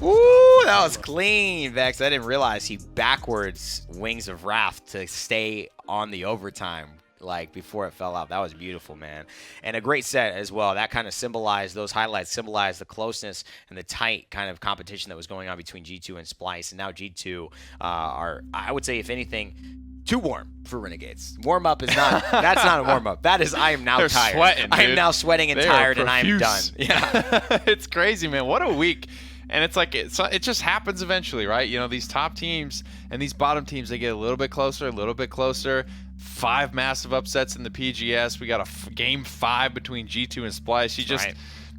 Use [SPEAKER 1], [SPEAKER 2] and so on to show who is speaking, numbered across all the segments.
[SPEAKER 1] Ooh, that was clean, Vex. I didn't realize he backwards Wings of Wrath to stay on the overtime, like before it fell out. That was beautiful, man. And a great set as well. That kind of symbolized, those highlights symbolized the closeness and the tight kind of competition that was going on between G2 and Splice. And now G2 are, I would say, if anything, too warm for Renegades. Warm up is not, that's not a warm up. That is, I am now
[SPEAKER 2] They're
[SPEAKER 1] tired.
[SPEAKER 2] Sweating,
[SPEAKER 1] I am now sweating and tired, and I am done. Yeah.
[SPEAKER 2] It's crazy, man. What a week. And it's like, it just happens eventually, right? You know, these top teams and these bottom teams, they get a little bit closer, a little bit closer. 5 massive upsets in the PGS. We got a game 5 between G2 and Splice. You just,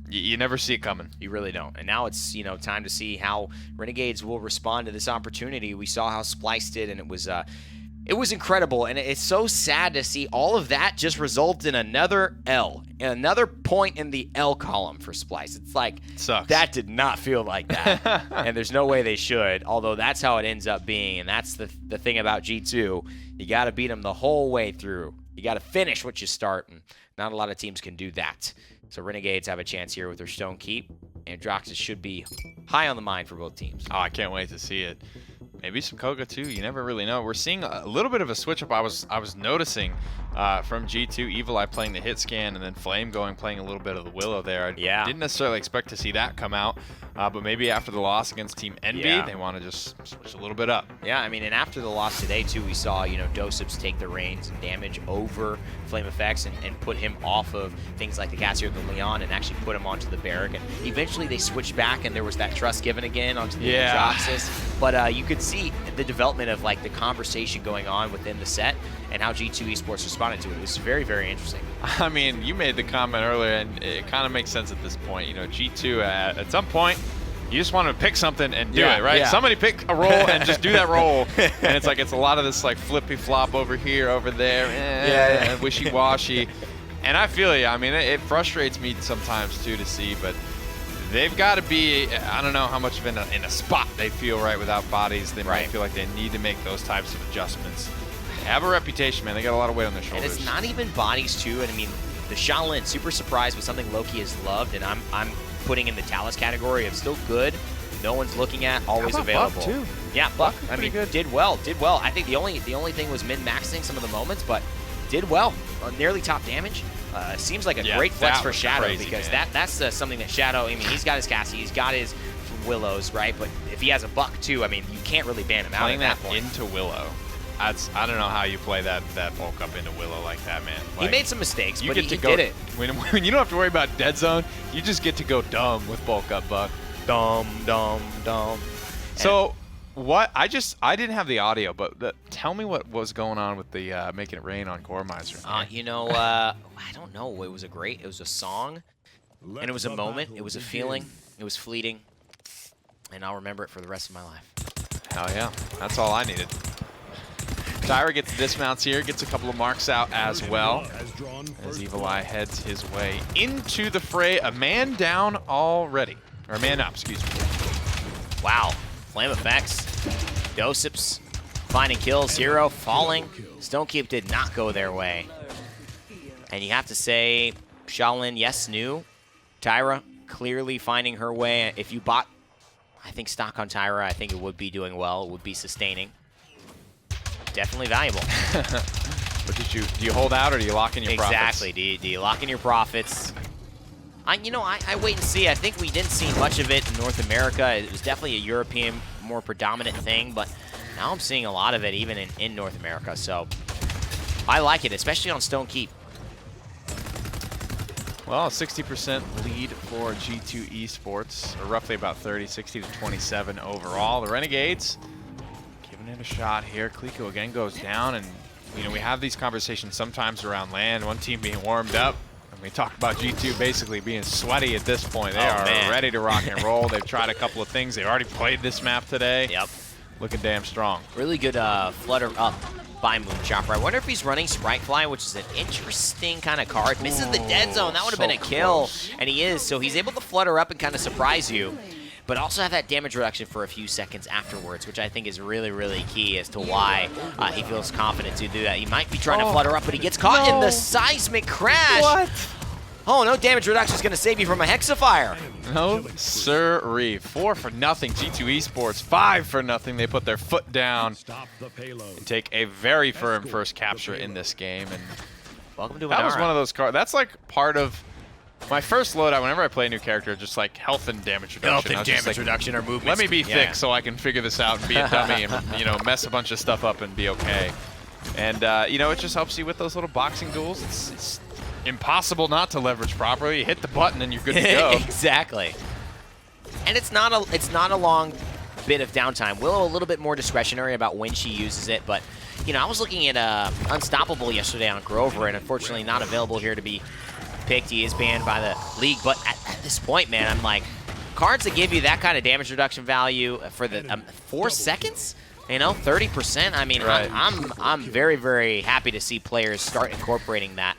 [SPEAKER 2] you never see it coming.
[SPEAKER 1] You really don't. And now it's, you know, time to see how Renegades will respond to this opportunity. We saw how Splice did, and it was incredible. And it's so sad to see all of that just result in another L, another point in the L column for Splice. It's like,
[SPEAKER 2] sucks.
[SPEAKER 1] That did not feel like that. And there's no way they should, although that's how it ends up being. And that's the thing about G2. You got to beat them the whole way through. You got to finish what you start, and not a lot of teams can do that. So Renegades have a chance here with their Stone Keep, and Droxus should be high on the mind for both teams.
[SPEAKER 2] Oh, I can't wait to see it. Maybe some Koga too. You never really know. We're seeing a little bit of a switch up. I was noticing from G2, Evil Eye playing the hit scan, and then Flame playing a little bit of the Willow there. I didn't necessarily expect to see that come out, but maybe after the loss against Team Envy, they want to just switch a little bit up.
[SPEAKER 1] Yeah, I mean, and after the loss today too, we saw, you know, Dosips take the reins and damage over Flame Effects and put him off of things like the Cassio, the Leon, and actually put him onto the Barrack. And eventually they switched back, and there was that trust given again onto the Droxus. But you could see the development of like the conversation going on within the set and how G2 Esports responded to it. It was very, very interesting.
[SPEAKER 2] I mean, you made the comment earlier, and it kind of makes sense at this point. You know, G2 at some point, you just want to pick something and do it, right? Somebody pick a role and just do that role. And it's like, it's a lot of this like flippy flop over here, over there, wishy-washy. And I feel you. I mean, it frustrates me sometimes too to see, but they've got to be, I don't know how much of in a spot they feel right without bodies. They might feel like they need to make those types of adjustments. They have a reputation, man. They got a lot of weight on their shoulders.
[SPEAKER 1] And it's not even bodies too. And I mean, the Shaolin, super surprised with something Loki has loved, and I'm putting in the Talus category of still good. No one's looking at, always available.
[SPEAKER 2] Buck too.
[SPEAKER 1] Yeah, Buck. I mean,
[SPEAKER 2] good.
[SPEAKER 1] Did well. I think the only thing was min-maxing some of the moments, but did well. Nearly top damage. Seems like a great flex for Shadow,
[SPEAKER 2] crazy,
[SPEAKER 1] because
[SPEAKER 2] man.
[SPEAKER 1] that's something that Shadow, I mean, he's got his Cassie, he's got his Willows, right? But if he has a Buck too, I mean, you can't really ban him out at that point.
[SPEAKER 2] Into Willow. I don't know how you play that bulk up into Willow like that, man. Like,
[SPEAKER 1] he made some mistakes, but he
[SPEAKER 2] did
[SPEAKER 1] it.
[SPEAKER 2] When you don't have to worry about dead zone, you just get to go dumb with bulk up, Buck.
[SPEAKER 1] Dumb.
[SPEAKER 2] So what? I didn't have the audio, but tell me what was going on with the Making It Rain on Goremizer.
[SPEAKER 1] You know, I don't know. It was a song, and it was a moment. It was a feeling. It was fleeting, and I'll remember it for the rest of my life.
[SPEAKER 2] Hell yeah, that's all I needed. Tyra gets dismounts here, gets a couple of marks out as well, as Evil Eye heads his way into the fray. A man down already, or a man up, excuse me.
[SPEAKER 1] Wow, Flame Effects, Dosips finding kills, Zero falling. Stone Keep did not go their way. And you have to say, Shaolin, yes, new. Tyra clearly finding her way. If you bought, I think, stock on Tyra, I think it would be doing well. It would be sustaining. Definitely valuable.
[SPEAKER 2] But do you hold out, or do you lock in your profits?
[SPEAKER 1] Exactly. Do you lock in your profits? I wait and see. I think we didn't see much of it in North America. It was definitely a European, more predominant thing, but now I'm seeing a lot of it even in North America. So I like it, especially on Stone Keep.
[SPEAKER 2] Well, 60% lead for G2 Esports, or roughly about 30, 60 to 27 overall. The Renegades giving it a shot here. Kliko again goes down, and you know, we have these conversations sometimes around LAN, one team being warmed up. And we talk about G2 basically being sweaty at this point. They are ready to rock and roll. They've tried a couple of things. They already played this map today.
[SPEAKER 1] Yep.
[SPEAKER 2] Looking damn strong.
[SPEAKER 1] Really good flutter up by Moonchopper. I wonder if he's running Sprite Fly, which is an interesting kind of card. Misses the dead zone. That would have been a kill. Close. And he is. So he's able to flutter up and kind of surprise you, but also have that damage reduction for a few seconds afterwards, which I think is really, really key as to why he feels confident to do that. He might be trying to flutter up, but he gets caught in the seismic crash.
[SPEAKER 2] What?
[SPEAKER 1] Oh, no damage reduction is going to save you from a Hexafire.
[SPEAKER 2] No, sirree. 4 for nothing. G2 Esports, 5 for nothing. They put their foot down and take a very firm first capture in this game. And
[SPEAKER 1] welcome to
[SPEAKER 2] that was one of those cards. That's like part of my first loadout. Whenever I play a new character, just like health and damage reduction.
[SPEAKER 1] Health and damage reduction or movement.
[SPEAKER 2] Let me be thick so I can figure this out and be a dummy and mess a bunch of stuff up and be okay. And it just helps you with those little boxing duels. It's impossible not to leverage properly. You hit the button and you're good to go.
[SPEAKER 1] Exactly. And it's not a long bit of downtime. Willow a little bit more discretionary about when she uses it, but I was looking at Unstoppable yesterday on Grover, and unfortunately not available here to be picked. He is banned by the league, but at this point, man, I'm like, cards that give you that kind of damage reduction value for the 4 seconds, 30%. I mean, right. I'm very, very happy to see players start incorporating that.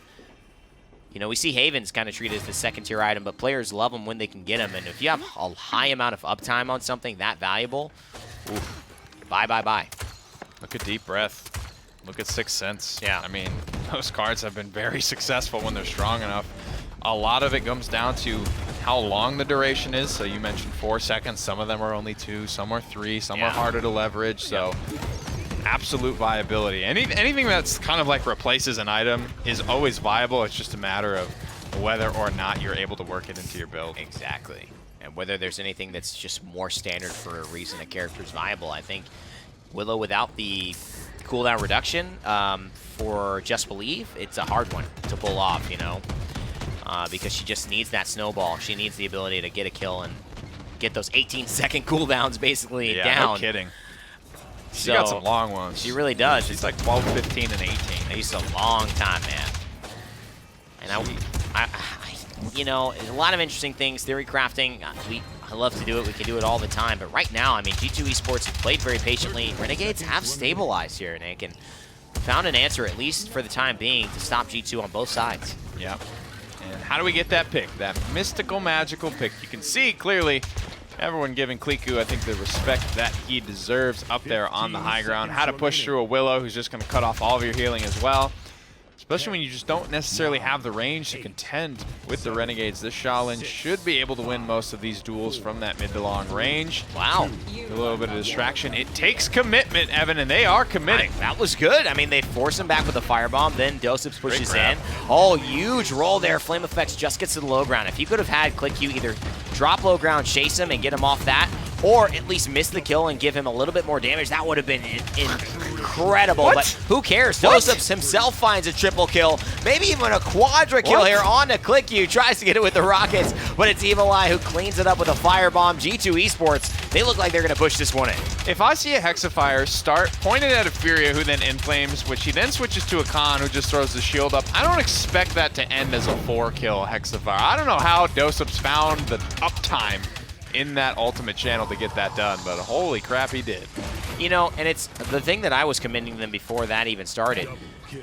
[SPEAKER 1] We see Havens kind of treated as the second-tier item, but players love them when they can get them. And if you have a high amount of uptime on something that valuable, oof, bye, bye, bye.
[SPEAKER 2] Look at Deep Breath. Look at Sixth Sense.
[SPEAKER 1] Yeah.
[SPEAKER 2] I mean, those cards have been very successful when they're strong enough. A lot of it comes down to how long the duration is. So you mentioned 4 seconds. Some of them are only 2, some are 3, some are harder to leverage. So absolute viability. Anything that's kind of like replaces an item is always viable. It's just a matter of whether or not you're able to work it into your build.
[SPEAKER 1] Exactly. And whether there's anything that's just more standard for a reason a character's viable. I think Willow without the cooldown reduction for Just Believe, it's a hard one to pull off, because she just needs that snowball. She needs the ability to get a kill and get those 18-second cooldowns basically down.
[SPEAKER 2] Yeah, no kidding. She got some long ones.
[SPEAKER 1] She really does.
[SPEAKER 2] She's like 12, 15, and 18.
[SPEAKER 1] It's a long time, man. And a lot of interesting things. Theory crafting, I love to do it. We can do it all the time. But right now, I mean, G2 Esports have played very patiently. Renegades have stabilized here, Nick, and found an answer, at least for the time being, to stop G2 on both sides.
[SPEAKER 2] Yep. And how do we get that pick? That mystical, magical pick. You can see clearly everyone giving Kliku, I think, the respect that he deserves up there on the high ground. How to push through a Willow who's just going to cut off all of your healing as well. Especially when you just don't necessarily have the range to contend with the Renegades. This Shaolin should be able to win most of these duels from that mid to long range.
[SPEAKER 1] Wow.
[SPEAKER 2] A little bit of distraction. It takes commitment, Evan, and they are committing.
[SPEAKER 1] That was good. I mean, they force him back with a firebomb, then Dosips pushes in. Oh, huge roll there. Flame Effects just gets to the low ground. If you could have had Kliku either drop low ground, chase him, and get him off that, or at least miss the kill and give him a little bit more damage, that would have been incredible. But who cares? Dosips himself finds a triple kill, maybe even a quadra kill here on to Kliku. Tries to get it with the rockets, but it's Evil Eye who cleans it up with a firebomb. G2 Esports, they look like they're going to push this one in.
[SPEAKER 2] If I see a Hexafire start pointed at a Furia who then inflames, which he then switches to a Khan who just throws the shield up, I don't expect that to end as a 4-kill Hexafire. I don't know how Dosips found the uptime in that ultimate channel to get that done, but holy crap, he did.
[SPEAKER 1] And it's the thing that I was commending them before that even started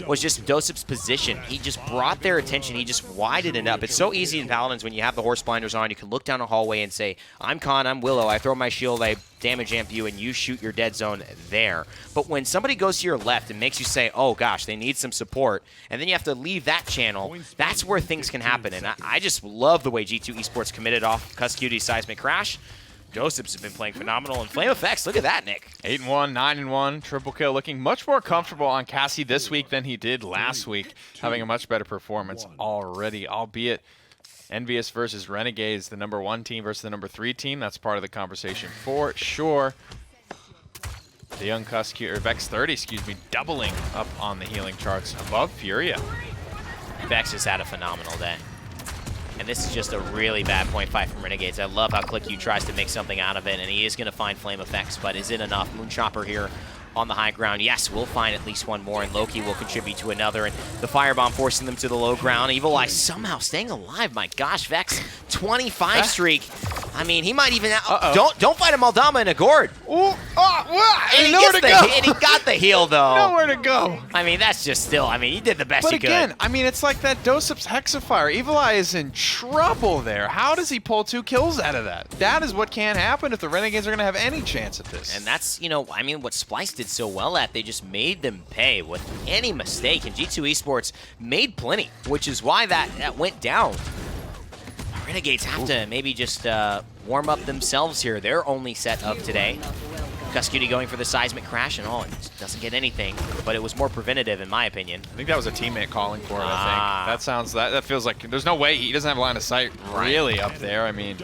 [SPEAKER 1] was just Dosip's position. He just brought their attention. He just widened it up. It's so easy in Paladins when you have the horse blinders on. You can look down a hallway and say, I'm Khan, I'm Willow. I throw my shield, I damage amp you, and you shoot your dead zone there. But when somebody goes to your left and makes you say, oh gosh, they need some support, and then you have to leave that channel, that's where things can happen. And I just love the way G2 Esports committed off Cuscutie Seismic Crash. Dosips have been playing phenomenal, and Flame Effects, look at that, Nick.
[SPEAKER 2] 8-1, 9-1, triple kill, looking much more comfortable on Cassie this week than he did last week, having a much better performance already, albeit Envious versus Renegades, the #1 team versus the #3 team. That's part of the conversation for sure. The young Cuscutie, or Vex 30, excuse me, doubling up on the healing charts above Furia.
[SPEAKER 1] Vex has had a phenomenal day. And this is just a really bad point fight from Renegades. I love how Kliku tries to make something out of it, and he is going to find Flame Effects, but is it enough? Moonchopper here on the high ground. Yes, we'll find at least one more, and Loki will contribute to another, and the firebomb forcing them to the low ground. Evil Eye somehow staying alive. My gosh, Vex, 25 streak. I mean, he might even don't fight a Maldama in a gourd.
[SPEAKER 2] Ooh,
[SPEAKER 1] And he got the heal though.
[SPEAKER 2] Nowhere to go.
[SPEAKER 1] I mean, that's just still. I mean, he did the best
[SPEAKER 2] But
[SPEAKER 1] he could.
[SPEAKER 2] again, I mean, it's like that Dosip's Hexafire. Evil Eye is in trouble there. How does he pull 2 kills out of that? That is what can happen if the Renegades are going to have any chance at this.
[SPEAKER 1] And that's, you know, I mean, what Splice did so well at, they just made them pay with any mistake. And G2 Esports made plenty, which is why that went down. Renegades have to maybe just warm up themselves here. Their only set of today. Cuscuity going for the seismic crash, and it doesn't get anything, but it was more preventative in my opinion.
[SPEAKER 2] I think that was a teammate calling for it, I think. That feels like, there's no way, he doesn't have line of sight really up there. I mean,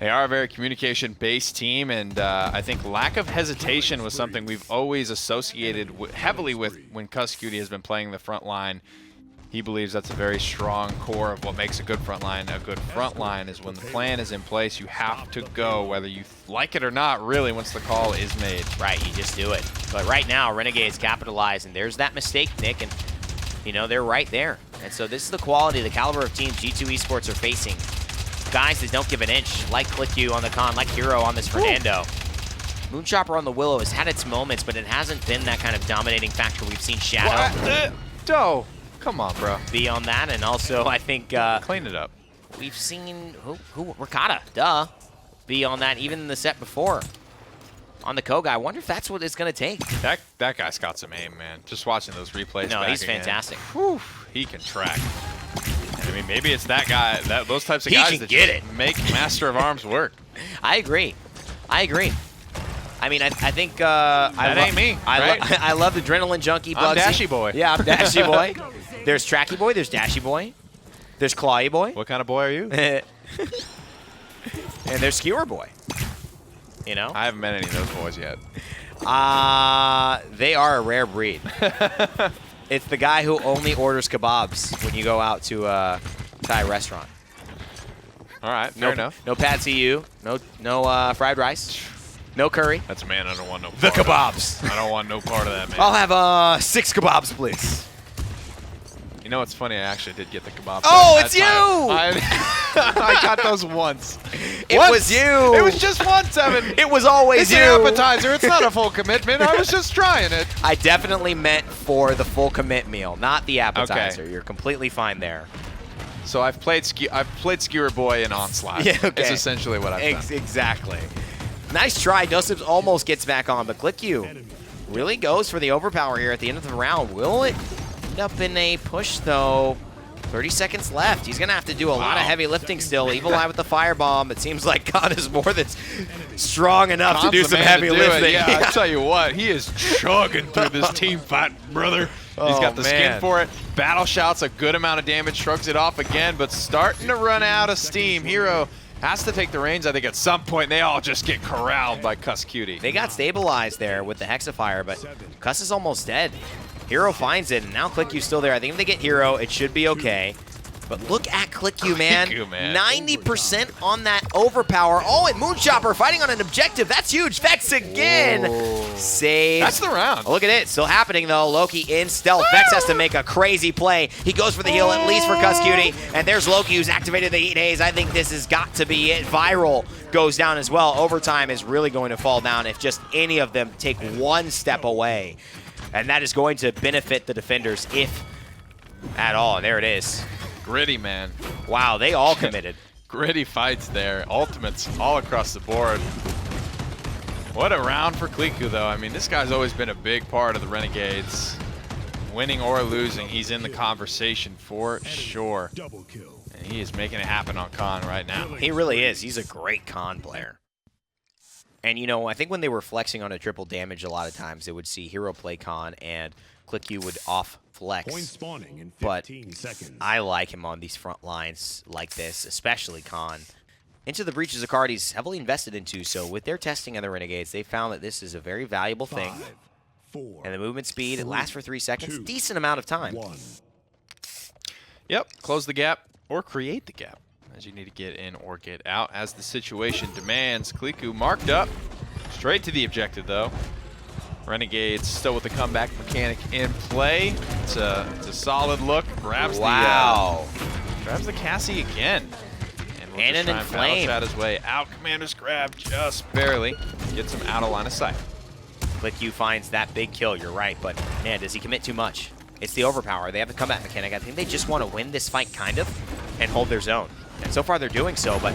[SPEAKER 2] they are a very communication-based team, and I think lack of hesitation was something we've always associated heavily with when Cuscuity has been playing the front line. He believes that's a very strong core of what makes a good front line. A good front line is when the plan is in place, you have to go, whether you like it or not, really, once the call is made.
[SPEAKER 1] Right, you just do it. But right now, Renegades capitalize, and there's that mistake, Nick, and, you know, they're right there. And so this is the quality, the caliber of teams G2 Esports are facing. Guys that don't give an inch, like ClickU on the Con, like Hero on this Fernando. Moonchopper on the Willow has had its moments, but it hasn't been that kind of dominating factor. We've seen Shadow.
[SPEAKER 2] Doe. Come on, bro.
[SPEAKER 1] Be on that, and also I think
[SPEAKER 2] clean it up.
[SPEAKER 1] We've seen Ricotta, duh, be on that even in the set before. On the Koga, I wonder if that's what it's gonna take.
[SPEAKER 2] That guy's got some aim, man. Just watching those replays.
[SPEAKER 1] No,
[SPEAKER 2] back
[SPEAKER 1] he's
[SPEAKER 2] again.
[SPEAKER 1] fantastic.
[SPEAKER 2] Whew, he can track. I mean, maybe it's that guy, those types of guys that just make Master of Arms work.
[SPEAKER 1] I agree. I mean, I think
[SPEAKER 2] that ain't me.
[SPEAKER 1] I love Adrenaline Junkie.
[SPEAKER 2] I'm Dashy Boy.
[SPEAKER 1] Yeah, I'm Dashy Boy. There's Tracky Boy. There's Dashy Boy. There's Clawy Boy.
[SPEAKER 2] What kind of boy are you?
[SPEAKER 1] And there's Skewer Boy. You know?
[SPEAKER 2] I haven't met any of those boys yet.
[SPEAKER 1] They are a rare breed. It's the guy who only orders kebabs when you go out to a Thai restaurant.
[SPEAKER 2] All right, fair enough.
[SPEAKER 1] No pad CU. No fried rice. No curry.
[SPEAKER 2] That's a man I don't want no part
[SPEAKER 1] The kebabs.
[SPEAKER 2] I don't want no part of that, man.
[SPEAKER 1] I'll have 6 kebabs, please.
[SPEAKER 2] You know what's funny? I actually did get the kebabs.
[SPEAKER 1] Oh, it's you!
[SPEAKER 2] I got those once.
[SPEAKER 1] It was you.
[SPEAKER 2] It was just once, Evan.
[SPEAKER 1] It was always
[SPEAKER 2] it's
[SPEAKER 1] you.
[SPEAKER 2] It's an appetizer. It's not a full commitment. I was just trying it.
[SPEAKER 1] I definitely meant for the full commit meal, not the appetizer.
[SPEAKER 2] Okay.
[SPEAKER 1] You're completely fine there.
[SPEAKER 2] So I've played Skewer Boy in Onslaught.
[SPEAKER 1] Yeah, okay.
[SPEAKER 2] It's essentially what I've done.
[SPEAKER 1] Exactly. Nice try. Dosips almost gets back on, but ClickU really goes for the overpower here at the end of the round. Will it end up in a push, though? 30 seconds left. He's going to have to do a lot of heavy lifting still. Evil Eye with the firebomb. It seems like Khan is more than strong enough to do some heavy lifting.
[SPEAKER 2] Yeah, I tell you what, he is chugging through this team fight, brother. He's got the skin for it. Battle Shout's a good amount of damage, shrugs it off again, but starting to run out of steam. Hero has to take the reins, I think, at some point. They all just get corralled by Cuscuity.
[SPEAKER 1] They got stabilized there with the Hexafire, but Cuss is almost dead. Hero finds it, and now ClickU's still there. I think if they get Hero, it should be okay. But look at ClickU, man. 90% on that overpower. Oh, and Moonchopper fighting on an objective. That's huge. Vex again.
[SPEAKER 2] Whoa.
[SPEAKER 1] Save.
[SPEAKER 2] That's the round.
[SPEAKER 1] Look at it. Still happening, though. Loki in stealth. Vex has to make a crazy play. He goes for the heal, at least for Cuscuity. And there's Loki, who's activated the Heat Haze. I think this has got to be it. Viral goes down as well. Overtime is really going to fall down if just any of them take one step away. And that is going to benefit the defenders, if at all. There it is.
[SPEAKER 2] Gritty, man.
[SPEAKER 1] Wow, they all committed.
[SPEAKER 2] Gritty fights there. Ultimates all across the board. What a round for ClickU, though. I mean, this guy's always been a big part of the Renegades. Winning or losing, he's in the conversation for sure. And he is making it happen on Con right now.
[SPEAKER 1] He really is. He's a great Con player. And, you know, I think when they were flexing on a triple damage, a lot of times they would see Hero play Con and ClickU would off flex. But I like him on these front lines like this, especially Con. Into the Breach is a card he's heavily invested into, so with their testing of the Renegades, they found that this is a very valuable thing. And the movement speed, it lasts for 3 seconds, decent amount of time.
[SPEAKER 2] Yep, close the gap or create the gap as you need to get in or get out as the situation demands. ClickU marked up, straight to the objective though. Renegades still with the comeback mechanic in play. It's a solid look. Grabs the Cassie again. And
[SPEAKER 1] Cannon and Flame.
[SPEAKER 2] Battle his way out. Commander's grab just barely gets him out of line of sight.
[SPEAKER 1] ClickQ finds that big kill, you're right, but man, does he commit too much? It's the overpower. They have the combat mechanic. I think they just want to win this fight, kind of, and hold their zone. And so far, they're doing so, but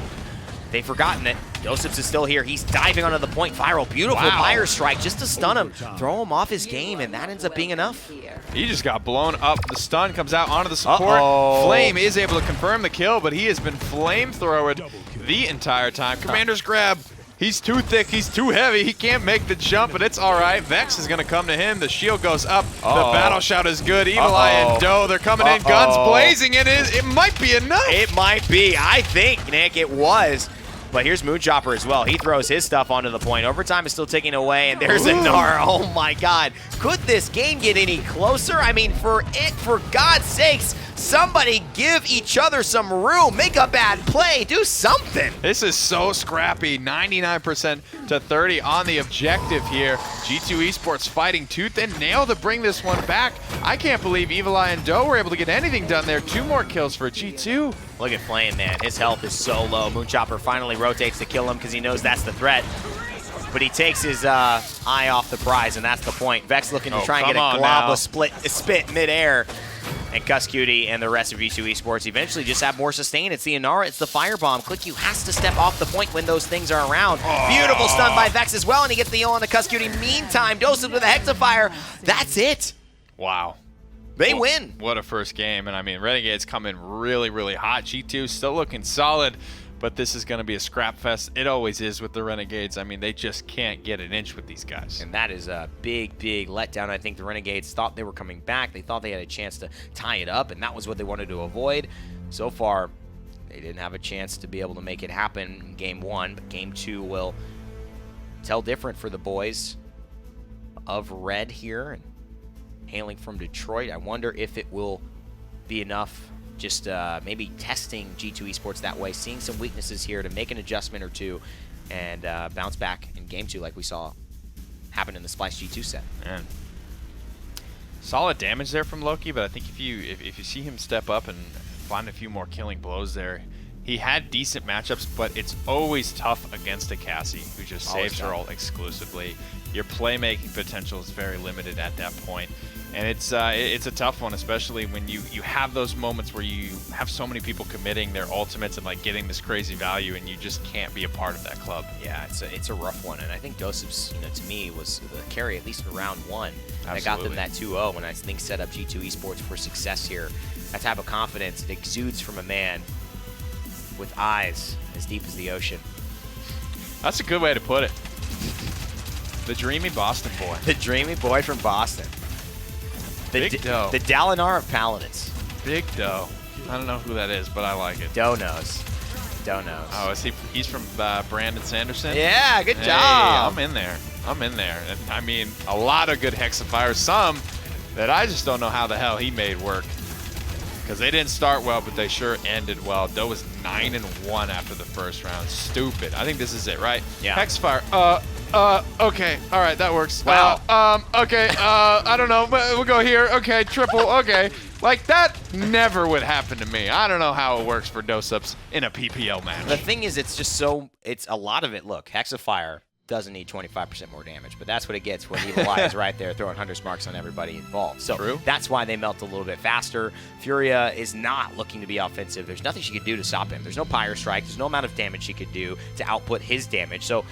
[SPEAKER 1] they've forgotten that Josephs is still here. He's diving onto the point. Viral, beautiful fire strike just to stun him, throw him off his game, and that ends up being enough.
[SPEAKER 2] He just got blown up. The stun comes out onto the support. Flame is able to confirm the kill, but he has been flamethrowered the entire time. Commander's grab. He's too thick, he's too heavy, he can't make the jump, but it's all right. Vex is going to come to him. The shield goes up. The battle shout is good. Evil Eye and Doe, they're coming in. Guns blazing. It might be enough.
[SPEAKER 1] It might be. I think, Nick, it was. But here's Moonchopper as well. He throws his stuff onto the point. Overtime is still ticking away, and there's Inara. Oh, my God. Could this game get any closer? I mean, for God's sakes, somebody give each other some room. Make a bad play. Do something.
[SPEAKER 2] This is so scrappy. 99% to 30 on the objective here. G2 Esports fighting tooth and nail to bring this one back. I can't believe Evil Eye and Doe were able to get anything done there. 2 more kills for G2.
[SPEAKER 1] Look at Flame, man. His health is so low. Moonchopper finally rotates to kill him because he knows that's the threat. But he takes his eye off the prize, and that's the point. Vex looking to try and get a glob of spit midair. And Cuscutie and the rest of G2 Esports eventually just have more sustain. It's the Inara, it's the Firebomb. ClickQ has to step off the point when those things are around. Beautiful stun by Vex as well, and he gets the ult on the Cuscutie. Meantime, Doses with a Hexafire. That's it.
[SPEAKER 2] Wow.
[SPEAKER 1] They win.
[SPEAKER 2] What a first game. And I mean, Renegades come in really, really hot. G2 still looking solid, but this is going to be a scrap fest. It always is with the Renegades. I mean, they just can't get an inch with these guys.
[SPEAKER 1] And that is a big, big letdown. I think the Renegades thought they were coming back. They thought they had a chance to tie it up, and that was what they wanted to avoid. So far, they didn't have a chance to be able to make it happen in Game 1, but Game 2 will tell different for the boys of Red here. And hailing from Detroit, I wonder if it will be enough. Just maybe testing G2 Esports that way, seeing some weaknesses here to make an adjustment or two and bounce back in Game 2 like we saw happen in the Splice G2 set.
[SPEAKER 2] Man. Solid damage there from Loki, but I think if you see him step up and find a few more killing blows there, he had decent matchups, but it's always tough against a Cassie who just saves her ult exclusively. Your playmaking potential is very limited at that point. And it's a tough one, especially when you have those moments where you have so many people committing their ultimates and like getting this crazy value, and you just can't be a part of that club.
[SPEAKER 1] Yeah, it's a rough one, and I think Joseph's, to me, was the carry at least in round 1. That got them that 2-0, and I think set up G2 Esports for success here. That type of confidence, it exudes from a man with eyes as deep as the ocean.
[SPEAKER 2] That's a good way to put it. The dreamy Boston boy.
[SPEAKER 1] The dreamy boy from Boston.
[SPEAKER 2] Big Doe.
[SPEAKER 1] The Dalinar of Paladins.
[SPEAKER 2] Big Doe. I don't know who that is, but I like it.
[SPEAKER 1] Doe knows. Doe knows.
[SPEAKER 2] Oh, is he? He's from Brandon Sanderson?
[SPEAKER 1] Yeah, good job.
[SPEAKER 2] I'm in there. I'm in there. And I mean, a lot of good Hexafires. Some that I just don't know how the hell he made work. Because they didn't start well, but they sure ended well. Doe was 9-1 after the first round. Stupid. I think this is it, right?
[SPEAKER 1] Yeah.
[SPEAKER 2] Hexafire. Okay. All right, that works.
[SPEAKER 1] Wow.
[SPEAKER 2] Okay. I don't know. We'll go here. Okay, triple. Okay. Like, that never would happen to me. I don't know how it works for Dosups in a PPL match.
[SPEAKER 1] The thing is, it's just so, it's a lot of it. Look, Hexafire doesn't need 25% more damage, but that's what it gets when Evil Eye is right there throwing Hunter's Marks on everybody involved. So that's why they melt a little bit faster. Furia is not looking to be offensive. There's nothing she could do to stop him. There's no Pyre Strike. There's no amount of damage she could do to output his damage. So,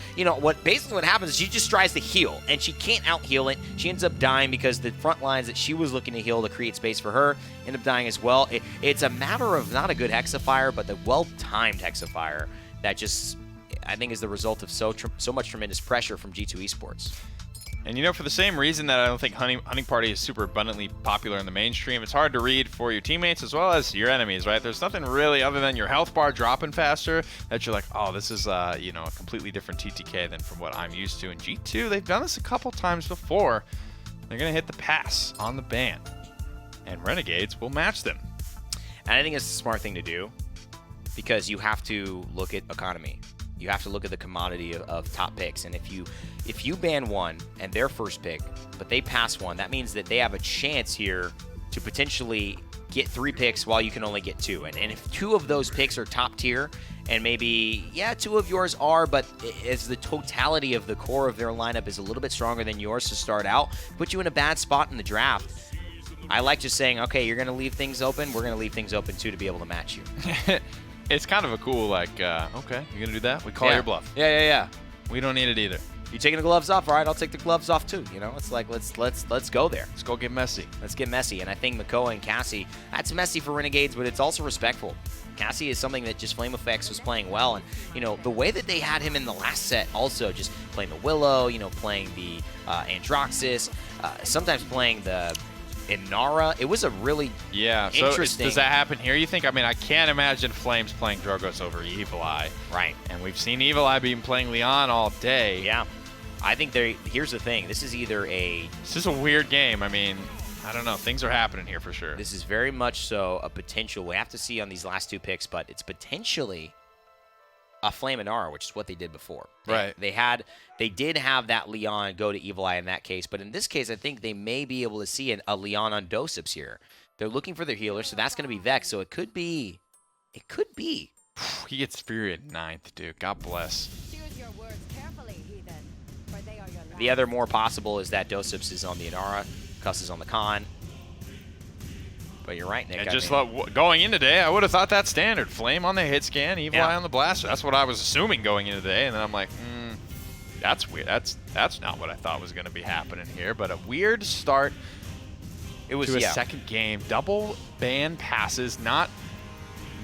[SPEAKER 1] basically what happens is she just tries to heal, and she can't out-heal it. She ends up dying because the front lines that she was looking to heal to create space for her end up dying as well. It's a matter of not a good Hexafire, but the well-timed Hexafire that just, I think, is the result of so much tremendous pressure from G2 Esports.
[SPEAKER 2] And for the same reason that I don't think Hunting Party is super abundantly popular in the mainstream, it's hard to read for your teammates as well as your enemies, right? There's nothing really other than your health bar dropping faster that you're like, oh, this is a completely different TTK than from what I'm used to. In G2, they've done this a couple times before. They're going to hit the pass on the ban, and Renegades will match them.
[SPEAKER 1] And I think it's a smart thing to do because you have to look at economy. You have to look at the commodity of top picks, and if you ban one and their first pick, but they pass one, that means that they have a chance here to potentially get 3 picks while you can only get 2. And if 2 of those picks are top tier and maybe, yeah, 2 of yours are, but as the totality of the core of their lineup is a little bit stronger than yours to start out, put you in a bad spot in the draft. I like just saying, okay, you're going to leave things open. We're going to leave things open, too, to be able to match you.
[SPEAKER 2] It's kind of a cool, like, okay, you're going to do that? We call your bluff.
[SPEAKER 1] Yeah.
[SPEAKER 2] We don't need it either.
[SPEAKER 1] You taking the gloves off? All right, I'll take the gloves off, too. You know, it's like, let's go there.
[SPEAKER 2] Let's go get messy.
[SPEAKER 1] Let's get messy. And I think Makoa and Cassie, that's messy for Renegades, but it's also respectful. Cassie is something that just Flame Effects was playing well. And, you know, the way that they had him in the last set also, just playing the Willow, you know, playing the Androxus, sometimes playing the Inara. It was a really interesting.
[SPEAKER 2] So does that happen here, you think? I mean, I can't imagine Flames playing Drogoz over Evil Eye.
[SPEAKER 1] Right.
[SPEAKER 2] And we've seen Evil Eye being playing Leon all day.
[SPEAKER 1] Yeah. I think here's the thing. This is either
[SPEAKER 2] This is a weird game. I mean, I don't know. Things are happening here for sure.
[SPEAKER 1] This is very much so a potential. We have to see on these last 2 picks, but it's potentially a Flame Inara, which is what they did before.
[SPEAKER 2] Right.
[SPEAKER 1] They did have that Leon go to Evil Eye in that case, but in this case, I think they may be able to see a Leon on Dosips here. They're looking for their healer, so that's going to be Vex. So it could be.
[SPEAKER 2] He gets Fury at 9th, dude. God bless.
[SPEAKER 3] Choose your words carefully, heathen, for they are your last.
[SPEAKER 1] The other more possible is that Dosips is on the Inara, Cuss is on the Khan. But you're right, Nick.
[SPEAKER 2] And going in today, I would have thought that standard. Flame on the hit scan, Evil Eye on the blaster. That's what I was assuming going in today. And then I'm like, that's weird. That's not what I thought was going to be happening here. But a weird start to a second game. Double ban passes,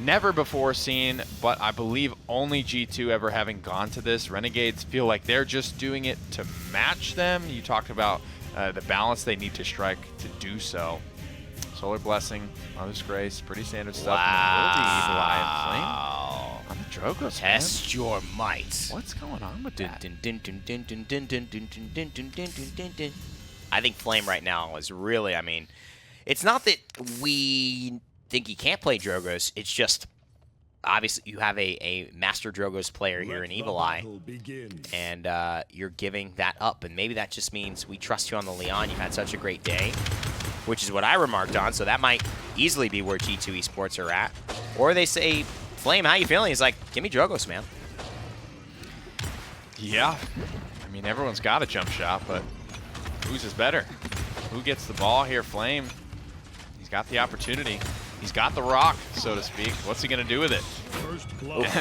[SPEAKER 2] never before seen, but I believe only G2 ever having gone to this. Renegades feel like they're just doing it to match them. You talked about the balance they need to strike to do so. Solar Blessing, Mother's Grace, pretty standard stuff.
[SPEAKER 1] Wow.
[SPEAKER 2] The Evil Eye and Flame on the Drogoz.
[SPEAKER 1] Test your might.
[SPEAKER 2] What's going on with that?
[SPEAKER 1] I think Flame right now is really, I mean, it's not that we think he can't play Drogoz. It's just, obviously, you have a Master Drogoz player here in Evil Eye, and you're giving that up. And maybe that just means we trust you on the Leon. You've had such a great day, which is what I remarked on. So that might easily be where G2 Esports are at. Or they say, Flame, how you feeling? He's like, give me Drogoz, man.
[SPEAKER 2] Yeah. I mean, everyone's got a jump shot, but whose is better? Who gets the ball here? Flame. He's got the opportunity. He's got the rock, so to speak. What's he going to do with it?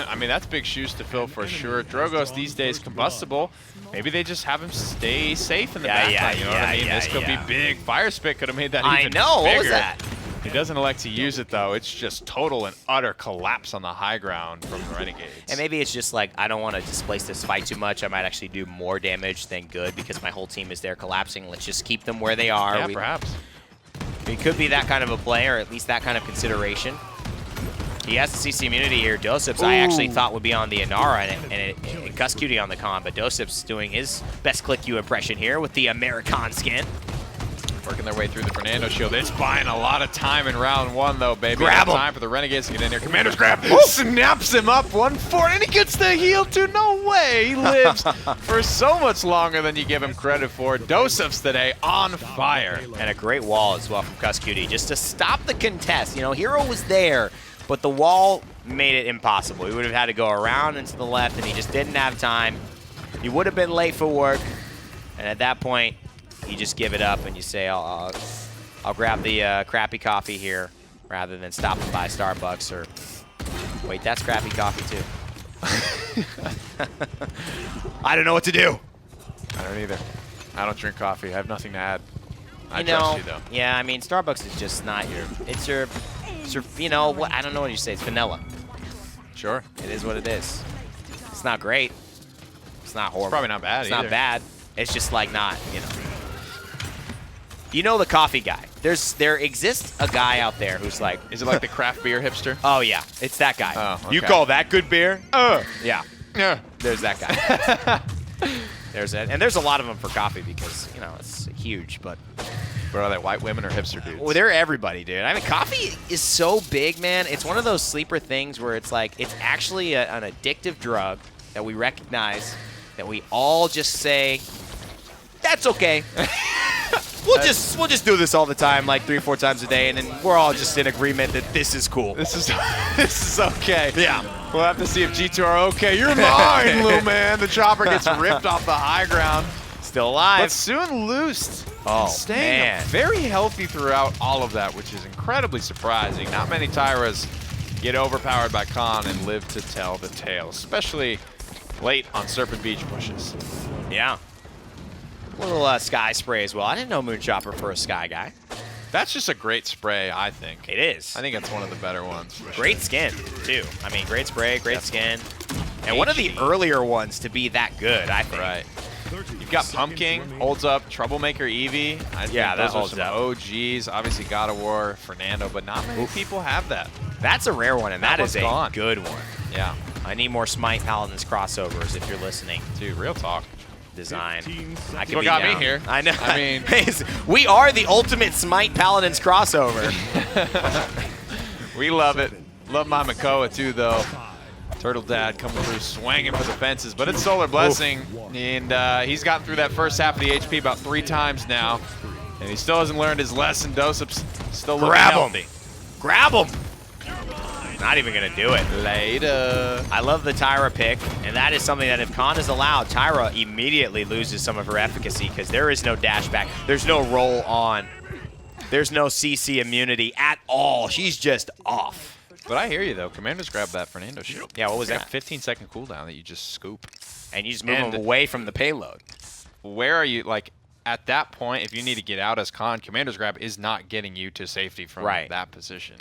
[SPEAKER 2] I mean, that's big shoes to fill for sure. Drogoz these days combustible. Maybe they just have him stay safe in the backline. You know what I mean? This could be big. Fire Spit could have made that even bigger.
[SPEAKER 1] What was that?
[SPEAKER 2] He doesn't elect to use it, though. It's just total and utter collapse on the high ground from the Renegades.
[SPEAKER 1] And maybe it's just like, I don't want to displace this fight too much. I might actually do more damage than good because my whole team is there collapsing. Let's just keep them where they are.
[SPEAKER 2] Yeah, perhaps.
[SPEAKER 1] It could be that kind of a play, or at least that kind of consideration. He has the CC immunity here. Dosips, I actually thought would be on the Inara, and Gus Cutie on the Con, but Dosips doing his best Click You impression here with the American skin.
[SPEAKER 2] Working their way through the Fernando shield. It's buying a lot of time in round 1, though, baby.
[SPEAKER 1] Grab him.
[SPEAKER 2] Time for the Renegades to get in here. Commander's grab. Snaps him up 1-4, and he gets the heal too. No way. He lives for so much longer than you give him credit for. Dosips today on fire.
[SPEAKER 1] And a great wall as well from Gus Cutie, just to stop the contest. You know, Hero was there, but the wall made it impossible. He would have had to go around and to the left, and he just didn't have time. He would have been late for work, and at that point, you just give it up and you say, I'll grab the crappy coffee here rather than stopping by Starbucks or, wait, that's crappy coffee too. I don't know what to do.
[SPEAKER 2] I don't either. I don't drink coffee. I have nothing to add. I
[SPEAKER 1] trust
[SPEAKER 2] trust you, though.
[SPEAKER 1] Yeah, I mean, Starbucks is just not it's your, you know, what, I don't know what you say. It's vanilla.
[SPEAKER 2] Sure.
[SPEAKER 1] It is what it is. It's not great. It's not horrible.
[SPEAKER 2] It's probably not bad
[SPEAKER 1] It's
[SPEAKER 2] either.
[SPEAKER 1] not bad. It's just like not, you know. You know the coffee guy. There exists a guy out there who's like...
[SPEAKER 2] Is it like the craft beer hipster?
[SPEAKER 1] Oh, yeah. It's that guy.
[SPEAKER 2] Oh, okay.
[SPEAKER 1] You call that good beer? Yeah.
[SPEAKER 2] Yeah.
[SPEAKER 1] There's that guy. There's it. And there's a lot of them for coffee because, you know, it's huge, but...
[SPEAKER 2] But are they white women or hipster dudes?
[SPEAKER 1] Well, they're everybody, dude. I mean, coffee is so big, man. It's one of those sleeper things where it's like, it's actually an addictive drug that we recognize, that we all just say, that's okay. We'll just do this all the time, like 3 or 4 times a day, and then we're all just in agreement that this is cool.
[SPEAKER 2] This is okay.
[SPEAKER 1] Yeah.
[SPEAKER 2] We'll have to see if G2 are okay. You're mine, little man. The chopper gets ripped off the high ground.
[SPEAKER 1] Still alive.
[SPEAKER 2] But soon loosed.
[SPEAKER 1] Oh,
[SPEAKER 2] Staying
[SPEAKER 1] man.
[SPEAKER 2] very healthy throughout all of that, which is incredibly surprising. Not many Tyras get overpowered by Khan and live to tell the tale, especially late on Serpent Beach pushes.
[SPEAKER 1] Yeah. A little sky spray as well. I didn't know Moonchopper for a sky guy.
[SPEAKER 2] That's just a great spray, I think.
[SPEAKER 1] It is.
[SPEAKER 2] I think it's one of the better ones. For
[SPEAKER 1] Great
[SPEAKER 2] sure.
[SPEAKER 1] skin, too. I mean, great spray, great skin. And
[SPEAKER 2] HG.
[SPEAKER 1] one of the earlier ones to be that good, I think.
[SPEAKER 2] Right. You've got Pumpkin, holds up, Troublemaker Eevee. I think
[SPEAKER 1] Yeah, that
[SPEAKER 2] those are
[SPEAKER 1] holds
[SPEAKER 2] some
[SPEAKER 1] up.
[SPEAKER 2] OGs. Obviously, God of War, Fernando, but not many people have that.
[SPEAKER 1] That's a rare one, and that is
[SPEAKER 2] one's
[SPEAKER 1] a
[SPEAKER 2] gone.
[SPEAKER 1] good one.
[SPEAKER 2] Yeah,
[SPEAKER 1] I need more Smite Paladins crossovers if you're listening.
[SPEAKER 2] dude, real talk.
[SPEAKER 1] Design. I could
[SPEAKER 2] what
[SPEAKER 1] be
[SPEAKER 2] got
[SPEAKER 1] down.
[SPEAKER 2] me here.
[SPEAKER 1] I know.
[SPEAKER 2] I mean-
[SPEAKER 1] we are the ultimate Smite Paladins crossover.
[SPEAKER 2] We love it. Love my Makoa, too, though. Turtle Dad coming through, swinging for the fences, but it's Solar Blessing, and he's gotten through that first half of the HP about 3 times now, and he still hasn't learned his lesson. Dosup's still looking
[SPEAKER 1] Grab
[SPEAKER 2] healthy.
[SPEAKER 1] him. Grab him. Not even going to do it.
[SPEAKER 2] Later.
[SPEAKER 1] I love the Tyra pick, and that is something that if Khan is allowed, Tyra immediately loses some of her efficacy because there is no dash back. There's no roll on. There's no CC immunity at all. She's just off.
[SPEAKER 2] But I hear you, though. Commanders grabbed that Fernando shield.
[SPEAKER 1] Yeah, what was
[SPEAKER 2] It's
[SPEAKER 1] that?
[SPEAKER 2] like a 15-second cooldown that you just scoop.
[SPEAKER 1] And you just move
[SPEAKER 2] And-
[SPEAKER 1] them away from the payload.
[SPEAKER 2] Where are you, like, at that point, if you need to get out as Khan, Commander's Grab is not getting you to safety from that position.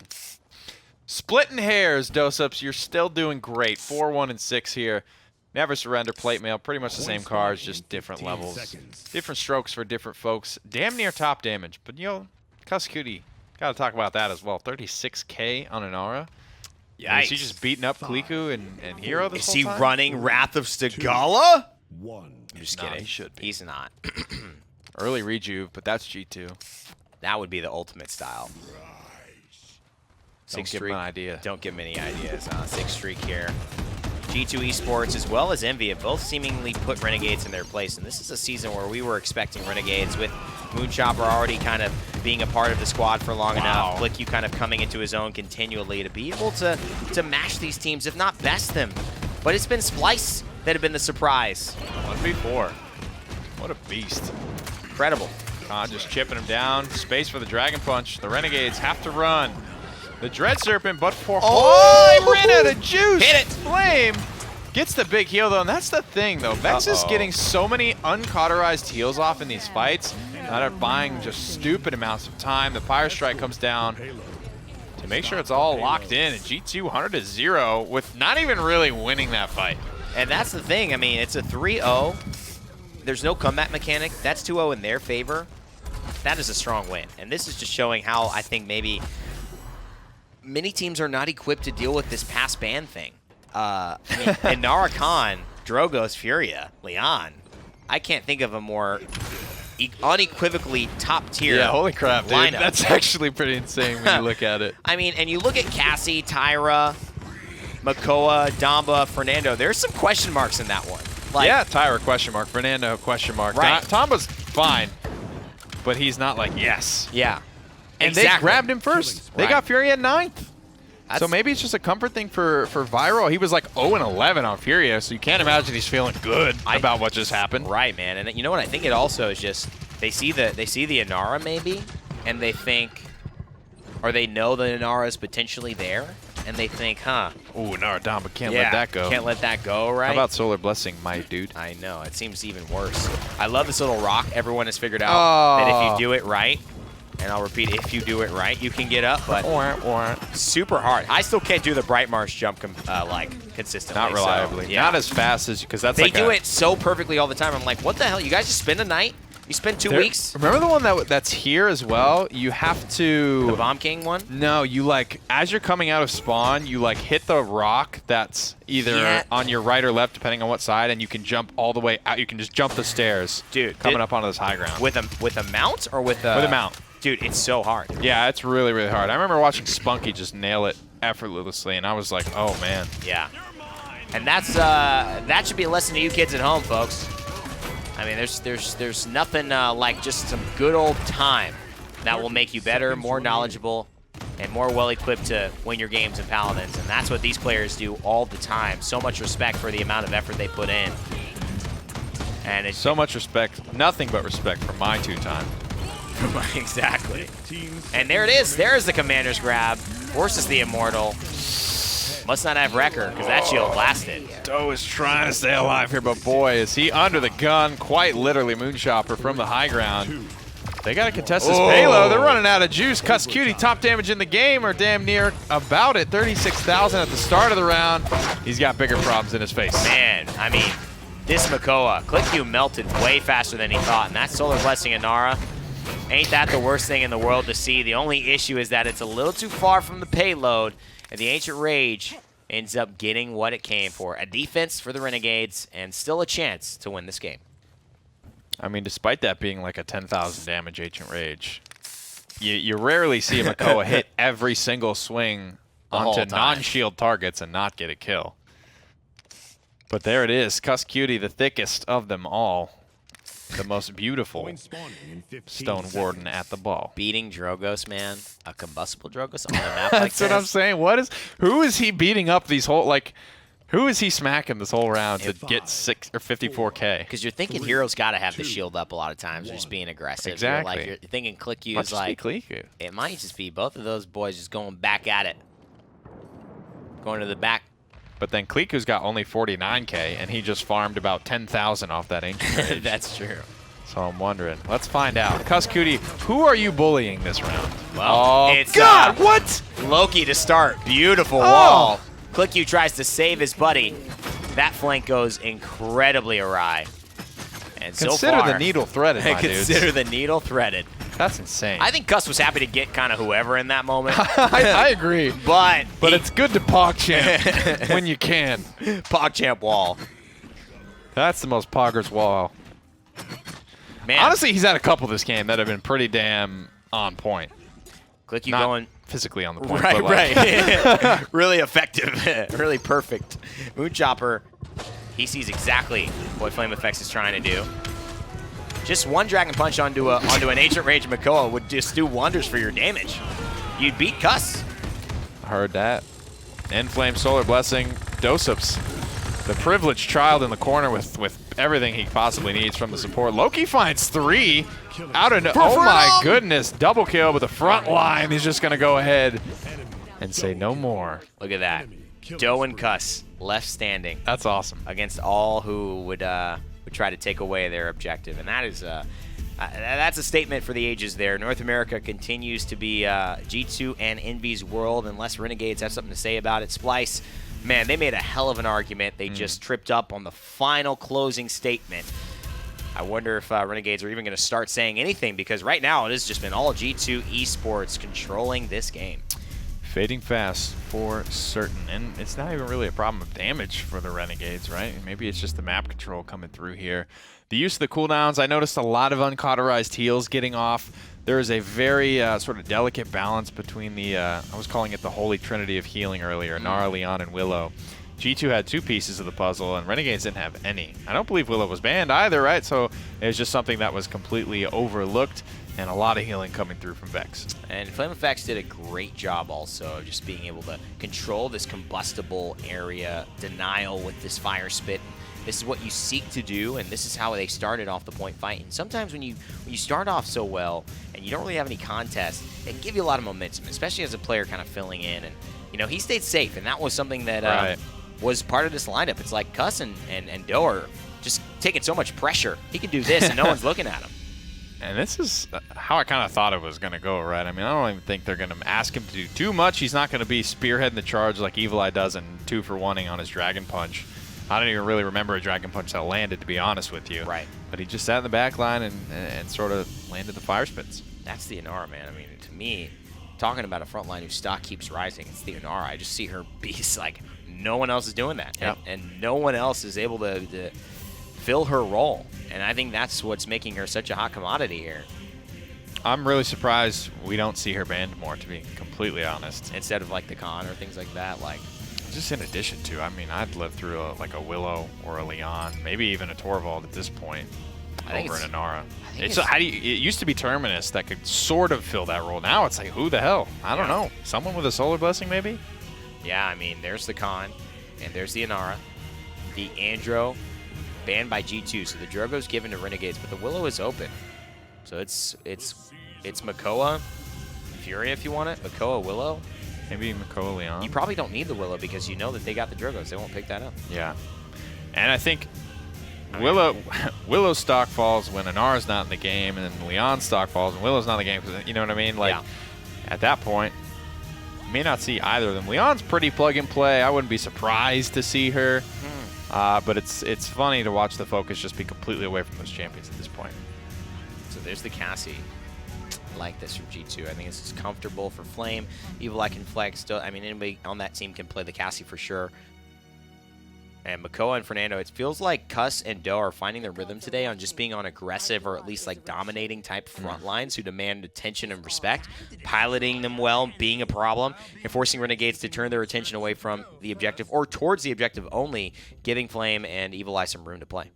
[SPEAKER 2] Splitting hairs, Dosups. You're still doing great. 4-1 and 6 here. Never surrender, plate mail. Pretty much the same cards, just different levels. Different strokes for different folks. Damn near top damage. But, Cuskootie, got to talk about that as well. 36K on an aura.
[SPEAKER 1] Yikes.
[SPEAKER 2] Is he just beating up Kliku and Hero this
[SPEAKER 1] Is
[SPEAKER 2] whole
[SPEAKER 1] he
[SPEAKER 2] time?
[SPEAKER 1] running Wrath of Stagala? I'm just
[SPEAKER 2] Nah,
[SPEAKER 1] kidding.
[SPEAKER 2] he should be.
[SPEAKER 1] He's not.
[SPEAKER 2] Early rejuve, but that's G2.
[SPEAKER 1] That would be the ultimate style.
[SPEAKER 2] Don't give him an idea.
[SPEAKER 1] Don't give him any ideas. 6 streak here. G2 Esports as well as Envy have both seemingly put Renegades in their place. And this is a season where we were expecting Renegades with Moonchopper already kind of being a part of the squad for long enough. Flick, you kind of coming into his own continually to be able to mash these teams, if not best them. But it's been Splice that have been the surprise.
[SPEAKER 2] 1v4. What a beast.
[SPEAKER 1] Incredible.
[SPEAKER 2] Khan just chipping him down. Space for the Dragon Punch. The Renegades have to run. The Dread Serpent, but for he ran out of juice.
[SPEAKER 1] Hit it.
[SPEAKER 2] Flame gets the big heal, though, and that's the thing, though. Vex is getting so many uncauterized heals off in these fights that are buying just stupid amounts of time. The Fire Strike comes down to make sure it's all locked in, and G2 100-0 with not even really winning that fight.
[SPEAKER 1] And that's the thing. I mean, it's a 3-0. There's no comeback mechanic. That's 2-0 in their favor. That is a strong win. And this is just showing how I think maybe many teams are not equipped to deal with this past ban thing. I mean, Inara Khan, Drogoz, Furia, Leon. I can't think of a more unequivocally top tier
[SPEAKER 2] Holy crap, dude.
[SPEAKER 1] lineup.
[SPEAKER 2] That's actually pretty insane when you look at it.
[SPEAKER 1] I mean, and you look at Cassie, Tyra, Makoa, Damba, Fernando. There's some question marks in that one. Like,
[SPEAKER 2] Yeah, Tyra, question mark. Fernando, question mark.
[SPEAKER 1] Right.
[SPEAKER 2] Tomba's fine, but he's not like, yes.
[SPEAKER 1] Yeah.
[SPEAKER 2] And they grabbed him first. They
[SPEAKER 1] Right.
[SPEAKER 2] got Fury at 9th.
[SPEAKER 1] That's-
[SPEAKER 2] So maybe it's just a comfort thing for Viral. He was like 0-11 on Furia, so you can't imagine he's feeling good about what just happened.
[SPEAKER 1] Right, man. And you know what? I think it also is just they see the Inara maybe, and they think, or they know the Inara is potentially there, and they think, huh?
[SPEAKER 2] Ooh, Naradamba can't let that go.
[SPEAKER 1] Can't let that go, right?
[SPEAKER 2] How about Solar Blessing, my dude?
[SPEAKER 1] I know. It seems even worse. I love this little rock. Everyone has figured out that if you do it right, and I'll repeat, if you do it right, you can get up, but super hard. I still can't do the Bright Marsh jump consistently.
[SPEAKER 2] Not reliably.
[SPEAKER 1] So, yeah.
[SPEAKER 2] Not as fast as, because that's
[SPEAKER 1] They
[SPEAKER 2] like
[SPEAKER 1] do it so perfectly all the time. I'm like, what the hell? You guys just spend a night? You spend 2 weeks?
[SPEAKER 2] Remember the one that's here as well? You have to...
[SPEAKER 1] The Bomb King one?
[SPEAKER 2] No, you like, as you're coming out of spawn, you like hit the rock that's either on your right or left, depending on what side, and you can jump all the way out. You can just jump the stairs.
[SPEAKER 1] Dude,
[SPEAKER 2] coming up onto this high ground.
[SPEAKER 1] With a mount or with a...
[SPEAKER 2] With a mount.
[SPEAKER 1] Dude, it's so hard.
[SPEAKER 2] Yeah, it's really, really hard. I remember watching Spunky just nail it effortlessly, and I was like, oh, man.
[SPEAKER 1] Yeah. And that's that should be a lesson to you kids at home, folks. I mean, there's nothing like just some good old time that will make you better, more knowledgeable, and more well-equipped to win your games in Paladins, and that's what these players do all the time. So much respect for the amount of effort they put in. And it's
[SPEAKER 2] so much respect, nothing but respect for my two-time.
[SPEAKER 1] Exactly. And there it is. There's the commander's grab. Forces the Immortal. Must not have Wrecker, because that shield blasted.
[SPEAKER 2] Doe is trying to stay alive here, but boy, is he under the gun, quite literally Moonchopper from the high ground. They got to contest this payload. They're running out of juice. Cuss Cutie, top damage in the game, or damn near about it. 36,000 at the start of the round. He's got bigger problems in his face.
[SPEAKER 1] Man, I mean, this Makoa, ClickQ melted way faster than he thought, and that Solar Blessing Inara, ain't that the worst thing in the world to see? The only issue is that it's a little too far from the payload, and the Ancient Rage ends up getting what it came for. A defense for the Renegades, and still a chance to win this game.
[SPEAKER 2] I mean, despite that being like a 10,000 damage Ancient Rage, you rarely see a Makoa hit every single swing onto non-shield targets and not get a kill. But there it is, Cuss Cutie, the thickest of them all. The most beautiful Stone Warden at the ball.
[SPEAKER 1] Beating Drogos, man. A combustible Drogos on a map like this.
[SPEAKER 2] That's what I'm saying. Who is he beating up these whole, like, who is he smacking this whole round to get 6 or 54K?
[SPEAKER 1] Because you're thinking Hero's got to have the shield up a lot of times, just being aggressive.
[SPEAKER 2] Exactly.
[SPEAKER 1] You're thinking ClickQ is like, it might just be both of those boys just going back at it. Going to the back.
[SPEAKER 2] But then Kliku's got only 49K, and he just farmed about 10,000 off that Ancient Rage.
[SPEAKER 1] That's true.
[SPEAKER 2] So I'm wondering. Let's find out. Cuss Cutie, who are you bullying this round?
[SPEAKER 1] Well, it's
[SPEAKER 2] God, what?
[SPEAKER 1] Loki to start. Beautiful wall. ClickQ tries to save his buddy. That flank goes incredibly awry. And
[SPEAKER 2] consider
[SPEAKER 1] so far,
[SPEAKER 2] the needle threaded, my dudes.
[SPEAKER 1] Consider the needle threaded.
[SPEAKER 2] That's insane.
[SPEAKER 1] I think Cuss was happy to get kind of whoever in that moment.
[SPEAKER 2] I agree.
[SPEAKER 1] But
[SPEAKER 2] it's good to PogChamp when you can.
[SPEAKER 1] PogChamp wall.
[SPEAKER 2] That's the most poggers wall.
[SPEAKER 1] Man.
[SPEAKER 2] Honestly, he's had a couple this game that have been pretty damn on point.
[SPEAKER 1] ClickQ
[SPEAKER 2] Not
[SPEAKER 1] going
[SPEAKER 2] physically on the point.
[SPEAKER 1] Right,
[SPEAKER 2] but like
[SPEAKER 1] right. Really effective. Really perfect. Moonchopper, he sees exactly what Flame Effects is trying to do. Just one Dragon Punch onto an Ancient Rage Makoa would just do wonders for your damage. You'd beat Cuss.
[SPEAKER 2] I heard that. Inflame, Solar Blessing, Dosups. The privileged child in the corner with everything he possibly needs from the support. Loki finds 3 out of oh my goodness, double kill, but the front line is just gonna go ahead and say no more.
[SPEAKER 1] Look at that. Doe and Cuss left standing.
[SPEAKER 2] That's awesome.
[SPEAKER 1] Against all who would try to take away their objective, and that is that's a statement for the ages there. North America continues to be G2 and Envy's world unless Renegades have something to say about it. Splice, man, they made a hell of an argument. They just tripped up on the final closing statement. I wonder if Renegades are even going to start saying anything, because right now it has just been all G2 Esports controlling this game.
[SPEAKER 2] Fading fast for certain, and it's not even really a problem of damage for the Renegades, right? Maybe it's just the map control coming through here. The use of the cooldowns, I noticed a lot of uncauterized heals getting off. There is a very sort of delicate balance between the, I was calling it the holy trinity of healing earlier, Nara, Leon, and Willow. G2 had 2 pieces of the puzzle, and Renegades didn't have any. I don't believe Willow was banned either, right? So it was just something that was completely overlooked, and a lot of healing coming through from Vex.
[SPEAKER 1] And Flame Effects did a great job also just being able to control this combustible area denial with this fire spit. This is what you seek to do, and this is how they started off the point fight. And sometimes when you start off so well and you don't really have any contest, it can give you a lot of momentum, especially as a player kind of filling in. And you know, he stayed safe, and that was something that was part of this lineup. It's like Cuss and Doe are just taking so much pressure. He can do this, and no one's looking at him.
[SPEAKER 2] And this is how I kind of thought it was going to go, right? I mean, I don't even think they're going to ask him to do too much. He's not going to be spearheading the charge like Evil Eye does and 2-for-1ing on his Dragon Punch. I don't even really remember a Dragon Punch that landed, to be honest with you.
[SPEAKER 1] Right.
[SPEAKER 2] But he just sat in the back line and sort of landed the fire spits.
[SPEAKER 1] That's the Inara, man. I mean, to me, talking about a front line whose stock keeps rising, it's the Inara. I just see her beast like no one else is doing that.
[SPEAKER 2] Yep.
[SPEAKER 1] And no one else is able to fill her role. And I think that's what's making her such a hot commodity here.
[SPEAKER 2] I'm really surprised we don't see her banned more, to be completely honest.
[SPEAKER 1] Instead of like the Khan or things like that. Like,
[SPEAKER 2] just in addition to, I mean, I'd live through like a Willow or a Leon, maybe even a Torvald at this point. over an Inara. It used to be Terminus that could sort of fill that role. Now it's like, who the hell? I don't know. Someone with a Solar Blessing, maybe?
[SPEAKER 1] Yeah, I mean, there's the Khan, and there's the Inara. The Andro, banned by G2, so the Drogo's given to Renegades, but the Willow is open. So it's Makoa, Furia if you want it, Makoa, Willow.
[SPEAKER 2] Maybe Makoa, Leon.
[SPEAKER 1] You probably don't need the Willow because you know that they got the Drogos. They won't pick that up.
[SPEAKER 2] Yeah. And I think Willow stock falls when Inara's not in the game, and then Leon's stock falls when Willow's not in the game. Cause, you know what I mean? Like, at that point, you may not see either of them. Leon's pretty plug and play. I wouldn't be surprised to see her. But it's funny to watch the focus just be completely away from those champions at this point.
[SPEAKER 1] So there's the Cassie. I like this from G2. I think this is comfortable for Flame. Evil Eye can flex. Still, I mean, anybody on that team can play the Cassie for sure. And Makoa and Fernando, it feels like Cuss and Doe are finding their rhythm today on just being on aggressive or at least like dominating type front lines who demand attention and respect, piloting them well, being a problem, and forcing Renegades to turn their attention away from the objective or towards the objective only, giving Flame and Evil Eye some room to play.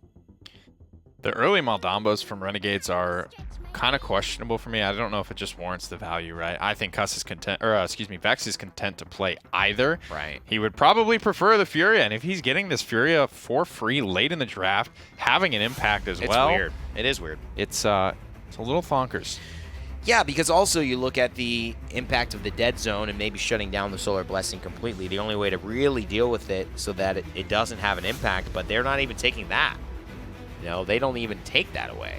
[SPEAKER 2] The early Maldambos from Renegades are kind of questionable for me. I don't know if it just warrants the value, right? I think Cuss is content, or Vex is content to play either.
[SPEAKER 1] Right.
[SPEAKER 2] He would probably prefer the Furia, and if he's getting this Furia for free late in the draft, having an impact as well.
[SPEAKER 1] It's weird. It is weird.
[SPEAKER 2] It's a little thonkers.
[SPEAKER 1] Yeah, because also you look at the impact of the dead zone and maybe shutting down the Solar Blessing completely. The only way to really deal with it so that it doesn't have an impact, but they're not even taking that. You know, they don't even take that away.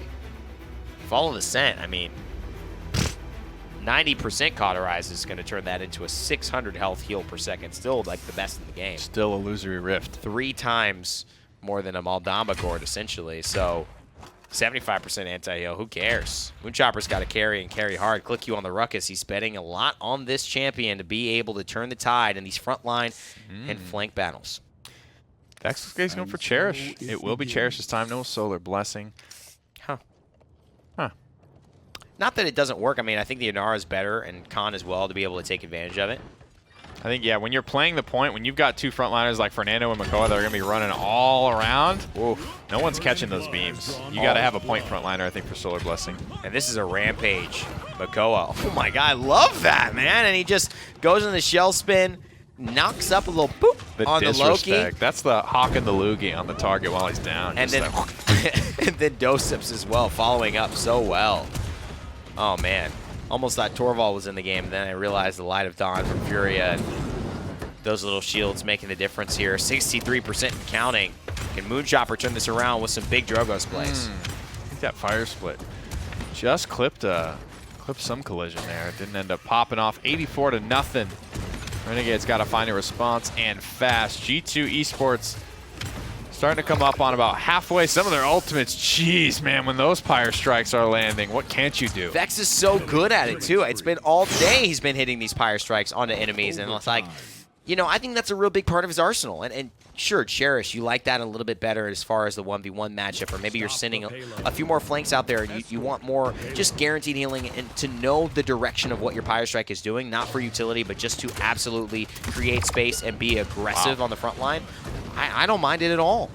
[SPEAKER 1] Follow the scent. I mean, 90% cauterize is going to turn that into a 600 health heal per second. Still like the best in the game.
[SPEAKER 2] Still illusory rift.
[SPEAKER 1] 3 times more than a Maldamba gourd, essentially. So 75% anti-heal. Who cares? Moonchopper's got to carry and carry hard. Click you on the ruckus. He's betting a lot on this champion to be able to turn the tide in these front line and flank battles.
[SPEAKER 2] Vex is going for Cherish. It will be Cherish this time. No Solar Blessing.
[SPEAKER 1] Not that it doesn't work. I mean, I think the Inara is better and Khan as well to be able to take advantage of it.
[SPEAKER 2] I think, yeah, when you're playing the point, when you've got 2 frontliners like Fernando and Makoa that are going to be running all around, no one's catching those beams. You got to have a point frontliner, I think, for Solar Blessing.
[SPEAKER 1] And this is a rampage. Makoa. Oh, my God. I love that, man. And he just goes in the shell spin, knocks up a little boop on the Loki.
[SPEAKER 2] That's the Hawk and the Loogie on the target while he's down.
[SPEAKER 1] And then, and then Dosips as well, following up so well. Oh, man. Almost thought Torvald was in the game. Then I realized the Light of Dawn from Furia and those little shields making the difference here. 63% and counting. Can Moonchopper turn this around with some big Drogos plays?
[SPEAKER 2] I think that fire split just clipped some collision there. It didn't end up popping off. 84-0. Renegades got to find a response and fast. G2 Esports starting to come up on about halfway. Some of their ultimates, jeez, man, when those Pyre Strikes are landing, what can't you do?
[SPEAKER 1] Vex is so good at it, too. It's been all day he's been hitting these Pyre Strikes onto enemies. And it's like, you know, I think that's a real big part of his arsenal. And sure, Cherish, you like that a little bit better as far as the 1v1 matchup. Or maybe you're sending a few more flanks out there and you want more just guaranteed healing and to know the direction of what your Pyre Strike is doing. Not for utility, but just to absolutely create space and be aggressive on the front line. I don't mind it at all.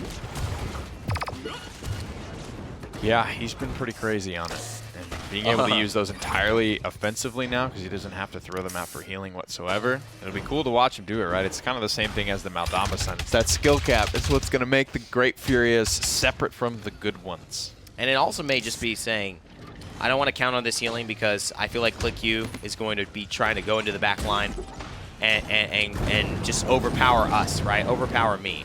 [SPEAKER 2] Yeah, he's been pretty crazy on it. And being able to use those entirely offensively now because he doesn't have to throw them out for healing whatsoever. It'll be cool to watch him do it, right? It's kind of the same thing as the Maldamba Sun. It's that skill cap. It's what's going to make the great Furious separate from the good ones.
[SPEAKER 1] And it also may just be saying, I don't want to count on this healing because I feel like Click U is going to be trying to go into the back line and just overpower us, right? Overpower me.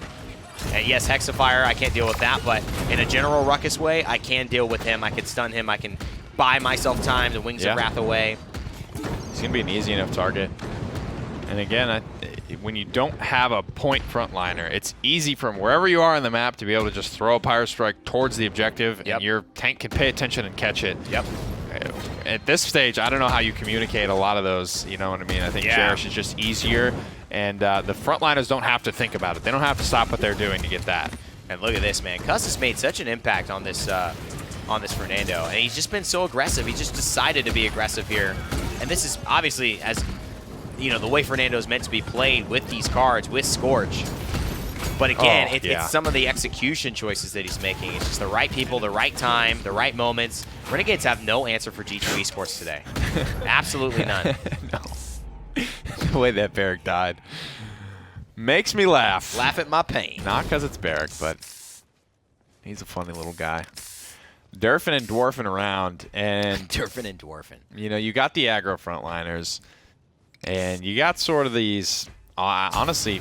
[SPEAKER 1] And yes, Hexafire, I can't deal with that, but in a general Ruckus way, I can deal with him. I can stun him. I can buy myself time to Wings of Wrath away.
[SPEAKER 2] He's going to be an easy enough target. And again, when you don't have a point frontliner, it's easy from wherever you are on the map to be able to just throw a Pyre Strike towards the objective, and your tank can pay attention and catch it. At this stage, I don't know how you communicate a lot of those, you know what I mean? I think Cherish is just easier, and the frontliners don't have to think about it. They don't have to stop what they're doing to get that.
[SPEAKER 1] And look at this, man. Cuss has made such an impact on this Fernando, and he's just been so aggressive. He just decided to be aggressive here. And this is obviously, as you know, the way Fernando is meant to be played with these cards, with Scorch. But again, it's some of the execution choices that he's making. It's just the right people, the right time, the right moments. Renegades have no answer for G2 Esports today. Absolutely none.
[SPEAKER 2] No. The way that Barrick died makes me laugh.
[SPEAKER 1] Laugh at my pain.
[SPEAKER 2] Not because it's Barrick, but he's a funny little guy. Durfin and Dwarfin around, and
[SPEAKER 1] Durfin and Dwarfin.
[SPEAKER 2] You know, you got the aggro frontliners, and you got sort of these. Honestly,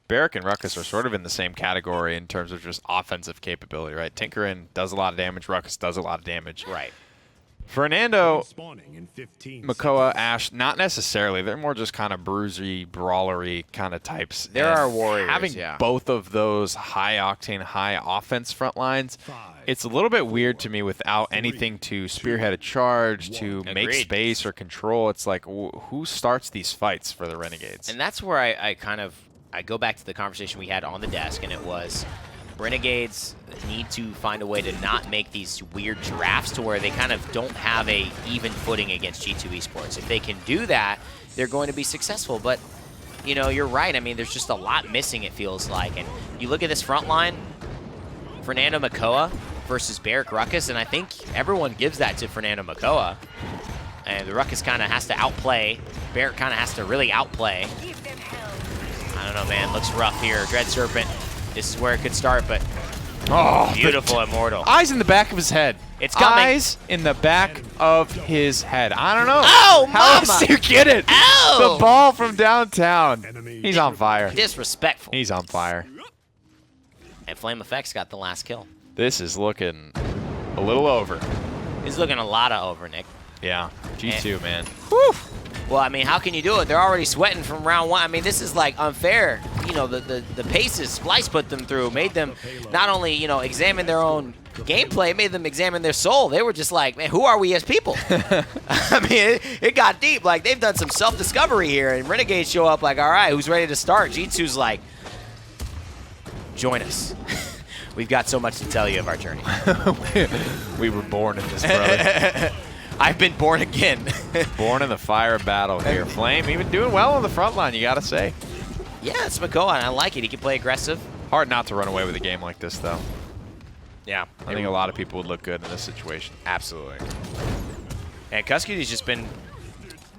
[SPEAKER 2] Barrick and Ruckus are sort of in the same category in terms of just offensive capability, right? Tinkerin does a lot of damage. Ruckus does a lot of damage.
[SPEAKER 1] Right.
[SPEAKER 2] Fernando, Makoa, Ash, not necessarily. They're more just kind of bruisery, brawlery kind of types.
[SPEAKER 1] There are warriors,
[SPEAKER 2] having both of those high-octane, high offense front lines, it's a little bit weird to me without anything to spearhead a charge, to make space or control. It's like, who starts these fights for the Renegades?
[SPEAKER 1] And that's where I go back to the conversation we had on the desk, and it was Renegades need to find a way to not make these weird drafts to where they kind of don't have a even footing against G2 Esports. If they can do that, they're going to be successful. But, you know, you're right. I mean, there's just a lot missing, it feels like. And you look at this front line, Fernando Makoa versus Barrick Ruckus, and I think everyone gives that to Fernando Makoa. And the Ruckus kind of has to outplay. Barrick kind of has to really outplay. I don't know, man. Looks rough here. Dread Serpent. This is where it could start, but beautiful Immortal.
[SPEAKER 2] Eyes in the back of his head.
[SPEAKER 1] It's coming.
[SPEAKER 2] Eyes in the back of his head. I don't know.
[SPEAKER 1] Oh,
[SPEAKER 2] how
[SPEAKER 1] mama.
[SPEAKER 2] else do you get it?
[SPEAKER 1] Ow.
[SPEAKER 2] The ball from downtown. He's on fire.
[SPEAKER 1] Disrespectful.
[SPEAKER 2] He's on fire.
[SPEAKER 1] And Flame Effects got the last kill.
[SPEAKER 2] This is looking a little over.
[SPEAKER 1] He's looking a lot of over, Nick.
[SPEAKER 2] Yeah. G2, man.
[SPEAKER 1] Whew. Well, I mean, how can you do it? They're already sweating from round one. I mean, this is like unfair. You know, the paces Splice put them through made them not only, you know, examine their own gameplay, it made them examine their soul. They were just like, man, who are we as people? I mean, it got deep. Like, they've done some self-discovery here, and Renegades show up like, all right, who's ready to start? G2's like, join us. We've got so much to tell you of our journey.
[SPEAKER 2] We were born in this, brother.
[SPEAKER 1] I've been born again.
[SPEAKER 2] Born in the fire of battle here. Flame even doing well on the front line, you got to say.
[SPEAKER 1] Yeah, it's Makoa, and I like it. He can play aggressive.
[SPEAKER 2] Hard not to run away with a game like this, though.
[SPEAKER 1] Yeah.
[SPEAKER 2] I think a lot of people would look good in this situation.
[SPEAKER 1] Absolutely. And Cuscuty's just been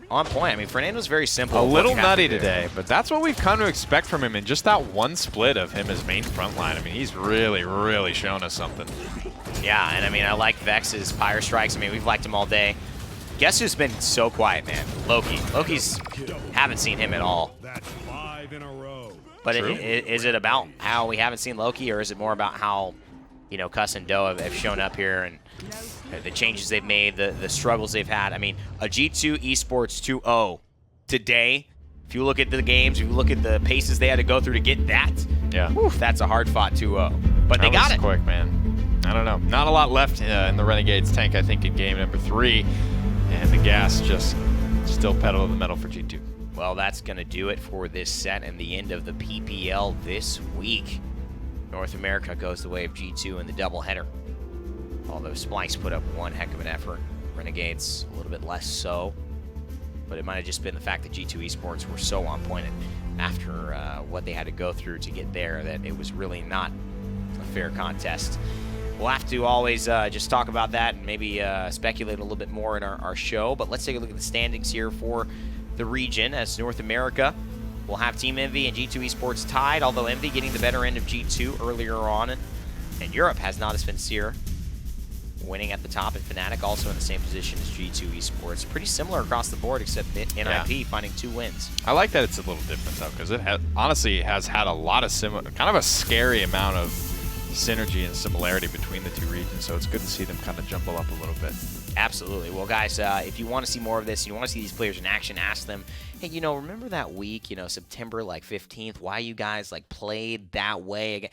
[SPEAKER 1] on point. I mean, Fernando's very simple.
[SPEAKER 2] A little nutty today, but that's what we've come to expect from him in just that one split of him as main front line. I mean, he's really, really shown us something.
[SPEAKER 1] Yeah, and I mean, I like Vex's Pyre Strikes. I mean, we've liked him all day. Guess who's been so quiet, man? Loki. Loki's, haven't seen him at all. But is it about how we haven't seen Loki, or is it more about how, you know, Cuss and Doe have shown up here and the changes they've made, the struggles they've had? I mean, a G2 Esports 2-0 today, if you look at the games, if you look at the paces they had to go through to get that, that's a hard-fought 2-0. But they got it.
[SPEAKER 2] Quick, man. I don't know. Not a lot left in the Renegades tank, I think, in game number 3. And the gas just still pedal to the metal for G2.
[SPEAKER 1] Well, that's going to do it for this set and the end of the PPL this week. North America goes the way of G2 in the doubleheader. Although Splice put up one heck of an effort. Renegades a little bit less so. But it might have just been the fact that G2 Esports were so on point after what they had to go through to get there that it was really not a fair contest. We'll have to always just talk about that and maybe speculate a little bit more in our show. But let's take a look at the standings here for the region as North America will have Team Envy and G2 Esports tied, although Envy getting the better end of G2 earlier on. And Europe has Not As Sincere winning at the top, and Fnatic also in the same position as G2 Esports. Pretty similar across the board, except NIP finding 2 wins.
[SPEAKER 2] I like that it's a little different, though, because it honestly has had a lot of kind of a scary amount of synergy and similarity between the two regions, so it's good to see them kind of jumble up a little bit.
[SPEAKER 1] Absolutely. Well, guys, if you want to see more of this, you want to see these players in action, ask them, hey, you know, remember that week, you know, September like 15th, why you guys like played that way again?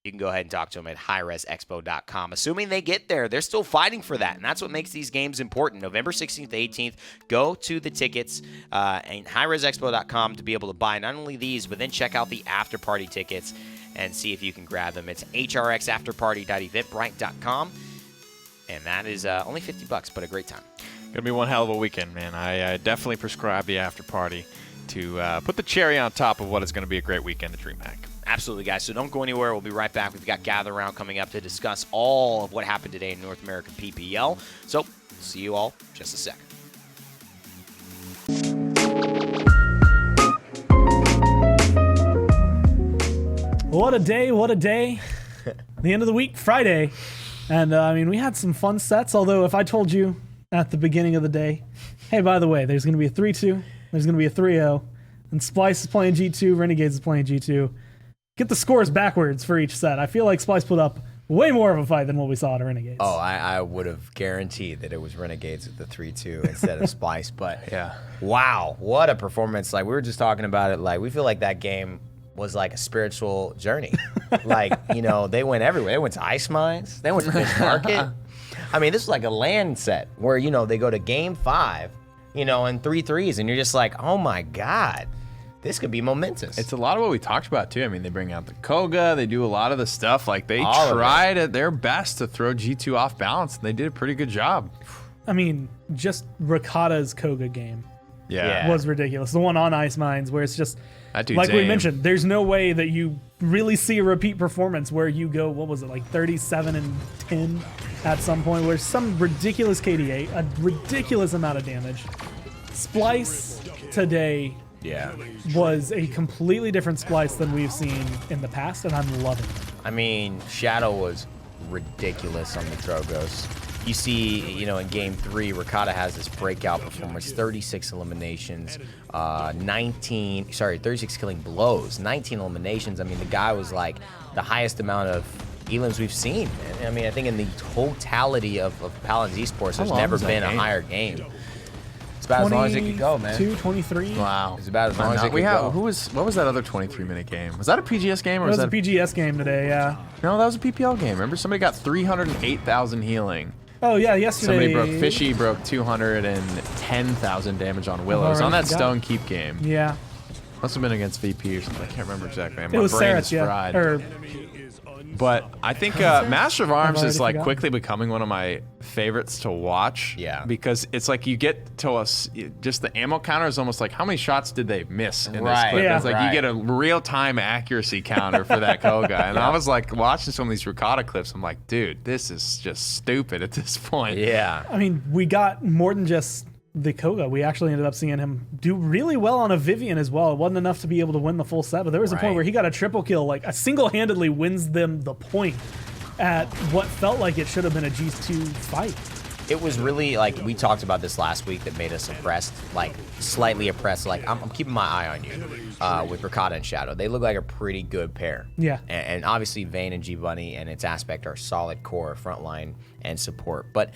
[SPEAKER 1] You can go ahead and talk to them at highresexpo.com. Assuming they get there, they're still fighting for that, and that's what makes these games important. November 16th to 18th, go to the tickets and highresexpo.com to be able to buy not only these, but then check out the after-party tickets and see if you can grab them. It's hrxafterparty.eventbrite.com, and that is only $50, but a great time.
[SPEAKER 2] Gonna be one hell of a weekend, man. I definitely prescribe the after party to put the cherry on top of what is going to be a great weekend at DreamHack.
[SPEAKER 1] Absolutely, guys. So don't go anywhere. We'll be right back. We've got Gather Round coming up to discuss all of what happened today in North American PPL. So see you all in just a second.
[SPEAKER 4] What a day, what a day. The end of the week, Friday. And we had some fun sets, although if I told you at the beginning of the day, hey, by the way, there's going to be a 3-2, there's going to be a 3-0, and Splice is playing G2, Renegades is playing G2. Get the scores backwards for each set. I feel like Splice put up way more of a fight than what we saw at Renegades.
[SPEAKER 5] Oh, I would have guaranteed that it was Renegades with the 3-2 instead of Splice, but
[SPEAKER 2] Yeah.
[SPEAKER 5] wow, what a performance. Like, we were just talking about it, like, we feel like that game was like a spiritual journey. Like, they went everywhere. They went to Ice Mines. They went to Fish Market. I mean, this was like a land set where, they go to game 5, and 3 threes, and you're just like, oh my God, this could be momentous.
[SPEAKER 2] It's a lot of what we talked about, too. I mean, they bring out the Koga. They do a lot of the stuff. Like, they
[SPEAKER 5] All of
[SPEAKER 2] tried at their best to throw G2 off balance, and they did a pretty good job.
[SPEAKER 4] I mean, just Ricotta's Koga game
[SPEAKER 5] Yeah.
[SPEAKER 4] was ridiculous. The one on Ice Mines where it's just,
[SPEAKER 2] That dude's
[SPEAKER 4] like we
[SPEAKER 2] aim.
[SPEAKER 4] mentioned, there's no way that you really see a repeat performance where you go, what was it, like 37 and 10 at some point, where some ridiculous KDA, a ridiculous amount of damage. Splice today
[SPEAKER 5] Yeah.
[SPEAKER 4] was a completely different Splice than we've seen in the past, and I'm loving it.
[SPEAKER 5] I mean, Shadow was ridiculous on the Drogos. You see, in game 3, Ricotta has this breakout performance, 36 eliminations, 36 killing blows, 19 eliminations. I mean, the guy was like the highest amount of elims we've seen. And, I mean, I think in the totality of Paladins Esports, there's
[SPEAKER 2] long
[SPEAKER 5] never
[SPEAKER 2] was that
[SPEAKER 5] been a
[SPEAKER 2] game?
[SPEAKER 5] higher game. It's about as long as it could go, man.
[SPEAKER 4] 22, 23.
[SPEAKER 2] Wow.
[SPEAKER 5] It's about as long as it could go.
[SPEAKER 2] What was that other 23-minute game? Was that a PGS game? Or
[SPEAKER 4] It was a
[SPEAKER 2] that
[SPEAKER 4] PGS game today, yeah.
[SPEAKER 2] No, that was a PPL game. Remember, somebody got 308,000 healing.
[SPEAKER 4] Oh, yeah, yesterday.
[SPEAKER 2] Somebody broke Fishy, broke 210,000 damage on Willow. It was on that Stone Keep game.
[SPEAKER 4] Yeah.
[SPEAKER 2] Must have been against VP or something. I can't remember exactly.
[SPEAKER 4] It
[SPEAKER 2] My
[SPEAKER 4] was
[SPEAKER 2] brain
[SPEAKER 4] Sarah,
[SPEAKER 2] is
[SPEAKER 4] yeah.
[SPEAKER 2] fried.
[SPEAKER 4] Or,
[SPEAKER 2] But I think Master of Arms
[SPEAKER 4] already
[SPEAKER 2] is like
[SPEAKER 4] forgotten.
[SPEAKER 2] quickly becoming one of my favorites to watch.
[SPEAKER 5] Yeah.
[SPEAKER 2] Because it's like you get to us, just the ammo counter is almost like how many shots did they miss in this
[SPEAKER 5] Right,
[SPEAKER 2] clip?
[SPEAKER 4] yeah.
[SPEAKER 2] It's like
[SPEAKER 5] right.
[SPEAKER 2] you get a real-time accuracy counter for that Koga. And I was like watching some of these Ricotta clips. I'm like, dude, this is just stupid at this point.
[SPEAKER 5] Yeah.
[SPEAKER 4] I mean, we got more than just the Koga. We actually ended up seeing him do really well on a Vivian as well. It wasn't enough to be able to win the full set, but there was a point
[SPEAKER 5] Right.
[SPEAKER 4] where he got a triple kill, like a single-handedly wins them the point at what felt like it should have been a G2 fight.
[SPEAKER 5] It was really, like, we talked about this last week that made us impressed, like, slightly impressed. Like, I'm keeping my eye on you with Ricotta and Shadow. They look like a pretty good pair.
[SPEAKER 4] Yeah.
[SPEAKER 5] And obviously, Vayne and G-Bunny and its aspect are solid core, frontline, and support. But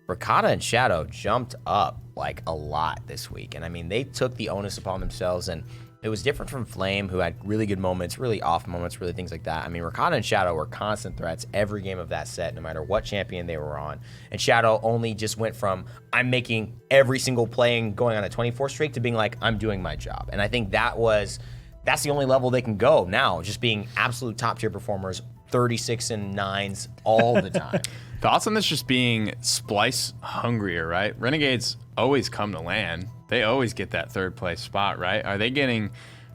[SPEAKER 5] Ricotta and Shadow jumped up, like, a lot this week. And, I mean, they took the onus upon themselves, and it was different from Flame, who had really good moments, really off moments, really things like that. I mean, Ricotta and Shadow were constant threats every game of that set, no matter what champion they were on. And Shadow only just went from, I'm making every single play and going on a 24 streak, to being like, I'm doing my job. And I think that's the only level they can go now, just being absolute top-tier performers, 36 and 9s all the time.
[SPEAKER 2] Thoughts on this just being Splice hungrier, right? Renegades always come to LAN. They always get that third place spot, right? Are they getting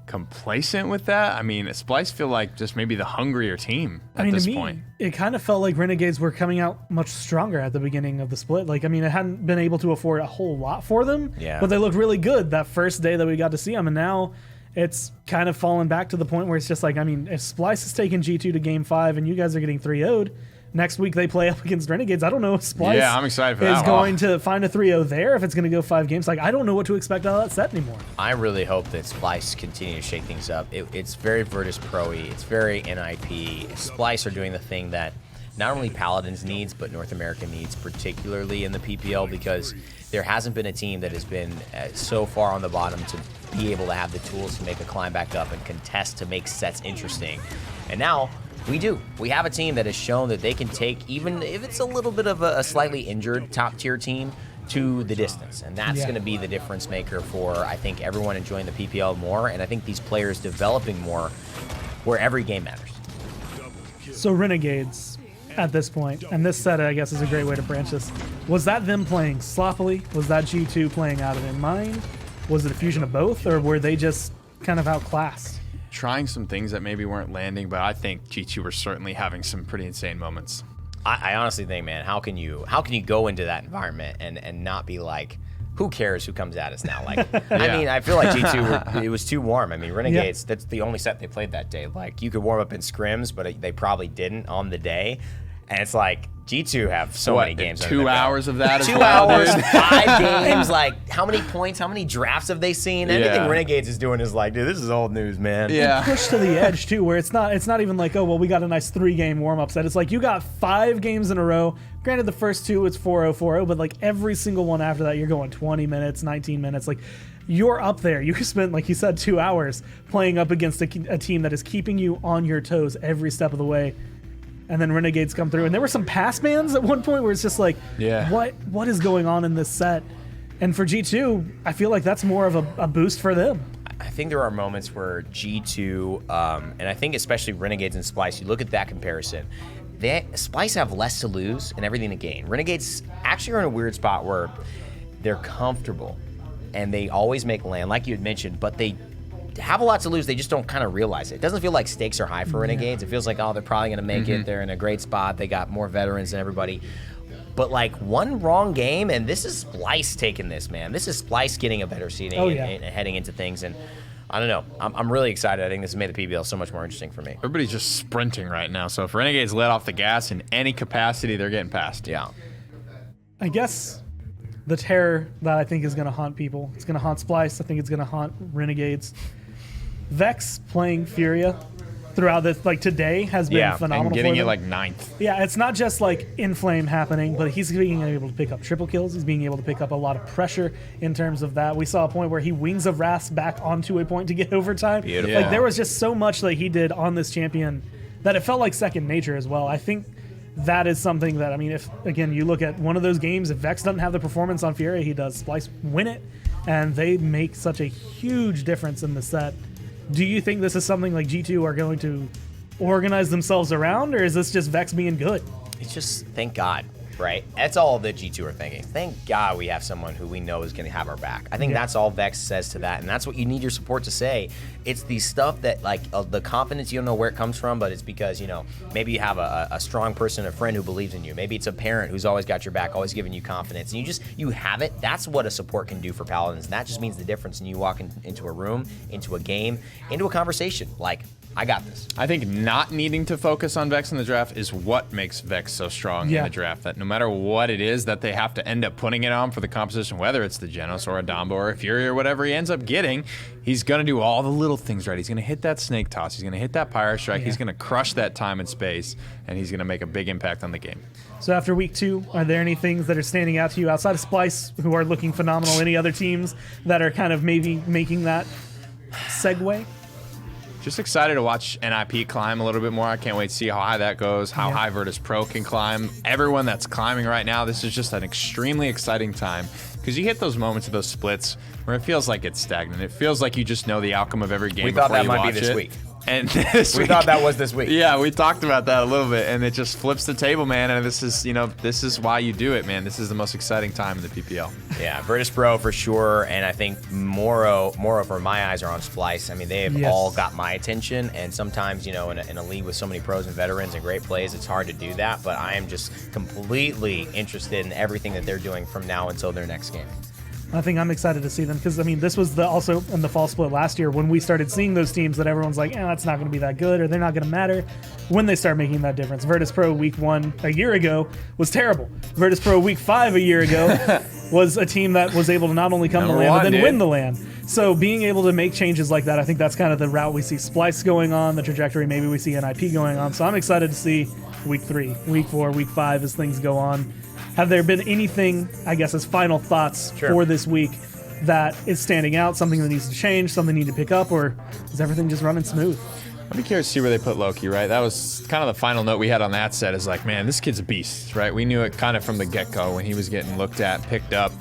[SPEAKER 2] complacent with that? I mean, Splice feel like just maybe the hungrier team at this
[SPEAKER 4] to me,
[SPEAKER 2] point.
[SPEAKER 4] it kind of felt like Renegades were coming out much stronger at the beginning of the split. Like, I mean, it hadn't been able to afford a whole lot for them,
[SPEAKER 5] Yeah.
[SPEAKER 4] but they looked really good that first day that we got to see them. And now it's kind of fallen back to the point where it's just like, I mean, if Splice is taking G2 to game 5 and you guys are getting 3-0'd, next week they play up against Renegades. I don't know if Splice
[SPEAKER 2] Yeah, I'm excited for
[SPEAKER 4] is
[SPEAKER 2] that.
[SPEAKER 4] going to find a 3-0 there, if it's going to go 5 games. Like, I don't know what to expect out of that set anymore.
[SPEAKER 5] I really hope that Splice continue to shake things up. It's very Virtus Pro-y. It's very NIP. Splice are doing the thing that not only Paladins needs, but North America needs, particularly in the PPL, because there hasn't been a team that has been so far on the bottom to be able to have the tools to make a climb back up and contest to make sets interesting. And now we do. We have a team that has shown that they can take, even if it's a little bit of a slightly injured top-tier team, to the distance. And that's going to be the difference maker for, I think, everyone enjoying the PPL more, and I think these players developing more where every game matters.
[SPEAKER 4] So Renegades at this point, and this set, I guess, is a great way to branch this. Was that them playing sloppily? Was that G2 playing out of their mind? Was it a fusion of both, or were they just kind of outclassed?
[SPEAKER 2] trying some things that maybe weren't landing, but I think G2 were certainly having some pretty insane moments.
[SPEAKER 5] I honestly think, man, how can you go into that environment and not be like, who cares who comes at us now? Like, I mean, I feel like G2 it was too warm. I mean, Renegades, that's the only set they played that day. Like, you could warm up in scrims, but they probably didn't on the day. And it's like, G2 have so many games.
[SPEAKER 2] 2 hours of that as
[SPEAKER 5] 2
[SPEAKER 2] well,
[SPEAKER 5] hours,
[SPEAKER 2] dude.
[SPEAKER 5] 5 games. Like, how many points, how many drafts have they seen? Anything Renegades is doing is like, dude, this is old news, man.
[SPEAKER 2] Yeah.
[SPEAKER 4] Push to the edge too, where it's not even like, oh well, we got a nice 3-game warm-up set. It's like you got 5 games in a row. Granted, the first 2 it's 4-0, 4-0, but like every single one after that, you're going 20 minutes, 19 minutes. Like, you're up there. You spent, like you said, 2 hours playing up against a team that is keeping you on your toes every step of the way. And then Renegades come through, and there were some pass bans at one point where it's just like, what is going on in this set? And for G2, I feel like that's more of a boost for them.
[SPEAKER 5] I think there are moments where G2, and I think especially Renegades and Splice, you look at that comparison. Splice have less to lose and everything to gain. Renegades actually are in a weird spot where they're comfortable, and they always make land, like you had mentioned, but they have a lot to lose. They just don't kind of realize it. It doesn't feel like stakes are high for Renegades. It feels like, oh, they're probably going to make it. They're in a great spot. They got more veterans than everybody. But like one wrong game, and this is Splice taking this, man. This is Splice getting a better seeding and heading into things. And I don't know. I'm really excited. I think this has made the PBL so much more interesting for me.
[SPEAKER 2] Everybody's just sprinting right now. So if Renegades let off the gas in any capacity, they're getting past.
[SPEAKER 5] Yeah.
[SPEAKER 4] I guess the terror that I think is going to haunt people, it's going to haunt Splice. I think it's going to haunt Renegades. Vex playing Furia throughout this, like today, has been phenomenal.
[SPEAKER 2] And getting
[SPEAKER 4] for
[SPEAKER 2] it
[SPEAKER 4] them.
[SPEAKER 2] like 9th.
[SPEAKER 4] Yeah, it's not just like Inflame happening, but he's being able to pick up triple kills. He's being able to pick up a lot of pressure in terms of that. We saw a point where he Wings of Wrath back onto a point to get overtime.
[SPEAKER 5] Beautiful.
[SPEAKER 4] Like there was just so much that he did on this champion that it felt like second nature as well. I think that is something that, I mean, if again you look at one of those games, if Vex doesn't have the performance on Furia, he does. Splice win it, and they make such a huge difference in the set. Do you think this is something like G2 are going to organize themselves around, or is this just Vex being good?
[SPEAKER 5] It's just, thank God, right? That's all that G2 are thinking. Thank God we have someone who we know is going to have our back. I think that's all Vex says to that, and that's what you need your support to say. It's the stuff that, like, the confidence, you don't know where it comes from, but it's because, you know, maybe you have a strong person, a friend who believes in you. Maybe it's a parent who's always got your back, always giving you confidence, and you have it. That's what a support can do for Paladins, and that just means the difference when you walk into a room, into a game, into a conversation. Like, I got this.
[SPEAKER 2] I think not needing to focus on Vex in the draft is what makes Vex so strong in the draft. That no matter what it is that they have to end up putting it on for the composition, whether it's the Genos or a Dombo or a Fury or whatever he ends up getting, he's going to do all the little things right. He's going to hit that snake toss. He's going to hit that pyro strike. He's going to crush that time and space, and he's going to make a big impact on the game.
[SPEAKER 4] So after week 2, are there any things that are standing out to you outside of Splice who are looking phenomenal? Any other teams that are kind of maybe making that segue?
[SPEAKER 2] Just excited to watch NIP climb a little bit more. I can't wait to see how high that goes, how high Virtus Pro can climb. Everyone that's climbing right now, this is just an extremely exciting time because you hit those moments of those splits where it feels like it's stagnant. It feels like you just know the outcome of every game.
[SPEAKER 5] We thought that
[SPEAKER 2] you
[SPEAKER 5] might be
[SPEAKER 2] watch
[SPEAKER 5] this
[SPEAKER 2] it.
[SPEAKER 5] week.
[SPEAKER 2] And this
[SPEAKER 5] We thought that was this week.
[SPEAKER 2] Yeah, we talked about that a little bit, and it just flips the table, man. And this is why you do it, man. This is the most exciting time in the PPL.
[SPEAKER 5] Yeah, Virtus Pro for sure, and I think Moro for my eyes are on Splice. I mean, they have all got my attention, and sometimes, you know, in a league with so many pros and veterans and great plays, it's hard to do that, but I am just completely interested in everything that they're doing from now until their next game.
[SPEAKER 4] I think I'm excited to see them because, I mean, this was also in the fall split last year when we started seeing those teams that everyone's like, that's not going to be that good or they're not going to matter when they start making that difference. Virtus Pro week 1 a year ago was terrible. Virtus Pro week 5 a year ago was a team that was able to not only come to LAN, but then win the LAN. So being able to make changes like that, I think that's kind of the route we see Splice going on, the trajectory maybe we see NIP going on. So I'm excited to see week 3, week 4, week 5 as things go on. Have there been anything, I guess, as final thoughts for this week that is standing out, something that needs to change, something you need to pick up, or is everything just running smooth?
[SPEAKER 2] I'd be curious to see where they put Loki, right? That was kind of the final note we had on that set is like, man, this kid's a beast, right? We knew it kind of from the get-go when he was getting looked at, picked up.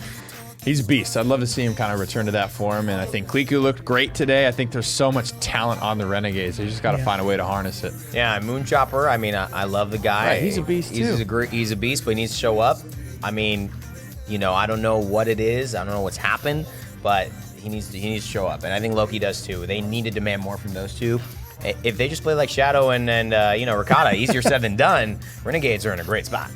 [SPEAKER 2] He's a beast. I'd love to see him kind of return to that form, and I think Kliku looked great today. I think there's so much talent on the Renegades. They just got to find a way to harness it.
[SPEAKER 5] Yeah, Moonchopper, I mean, I love the guy.
[SPEAKER 2] Right, he's a beast, too.
[SPEAKER 5] He's a beast, but he needs to show up. I mean, you know, I don't know what it is. I don't know what's happened, but He needs to show up, and I think Loki does too. They need to demand more from those two. If they just play like Shadow and Ricotta, easier said than done. Renegades are in a great spot.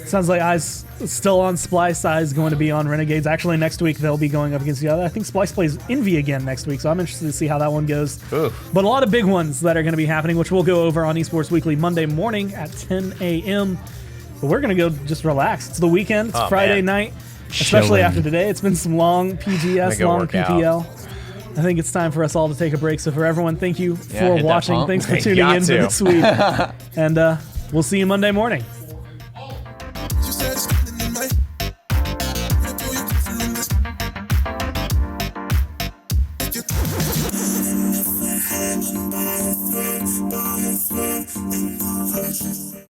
[SPEAKER 4] Sounds like Eyes still on Splice. Eyes going to be on Renegades. Actually, next week they'll be going up against the other. I think Splice plays Envy again next week, so I'm interested to see how that one goes.
[SPEAKER 5] Oof.
[SPEAKER 4] But a lot of big ones that are going to be happening, which we'll go over on Esports Weekly Monday morning at 10 a.m. But we're going to go just relax. It's the weekend. It's Friday night, especially after today. It's been some long PGS, long PPL. I think it's time for us all to take a break. So for everyone, thank you for watching. Thanks for tuning in for this week. And we'll see you Monday morning.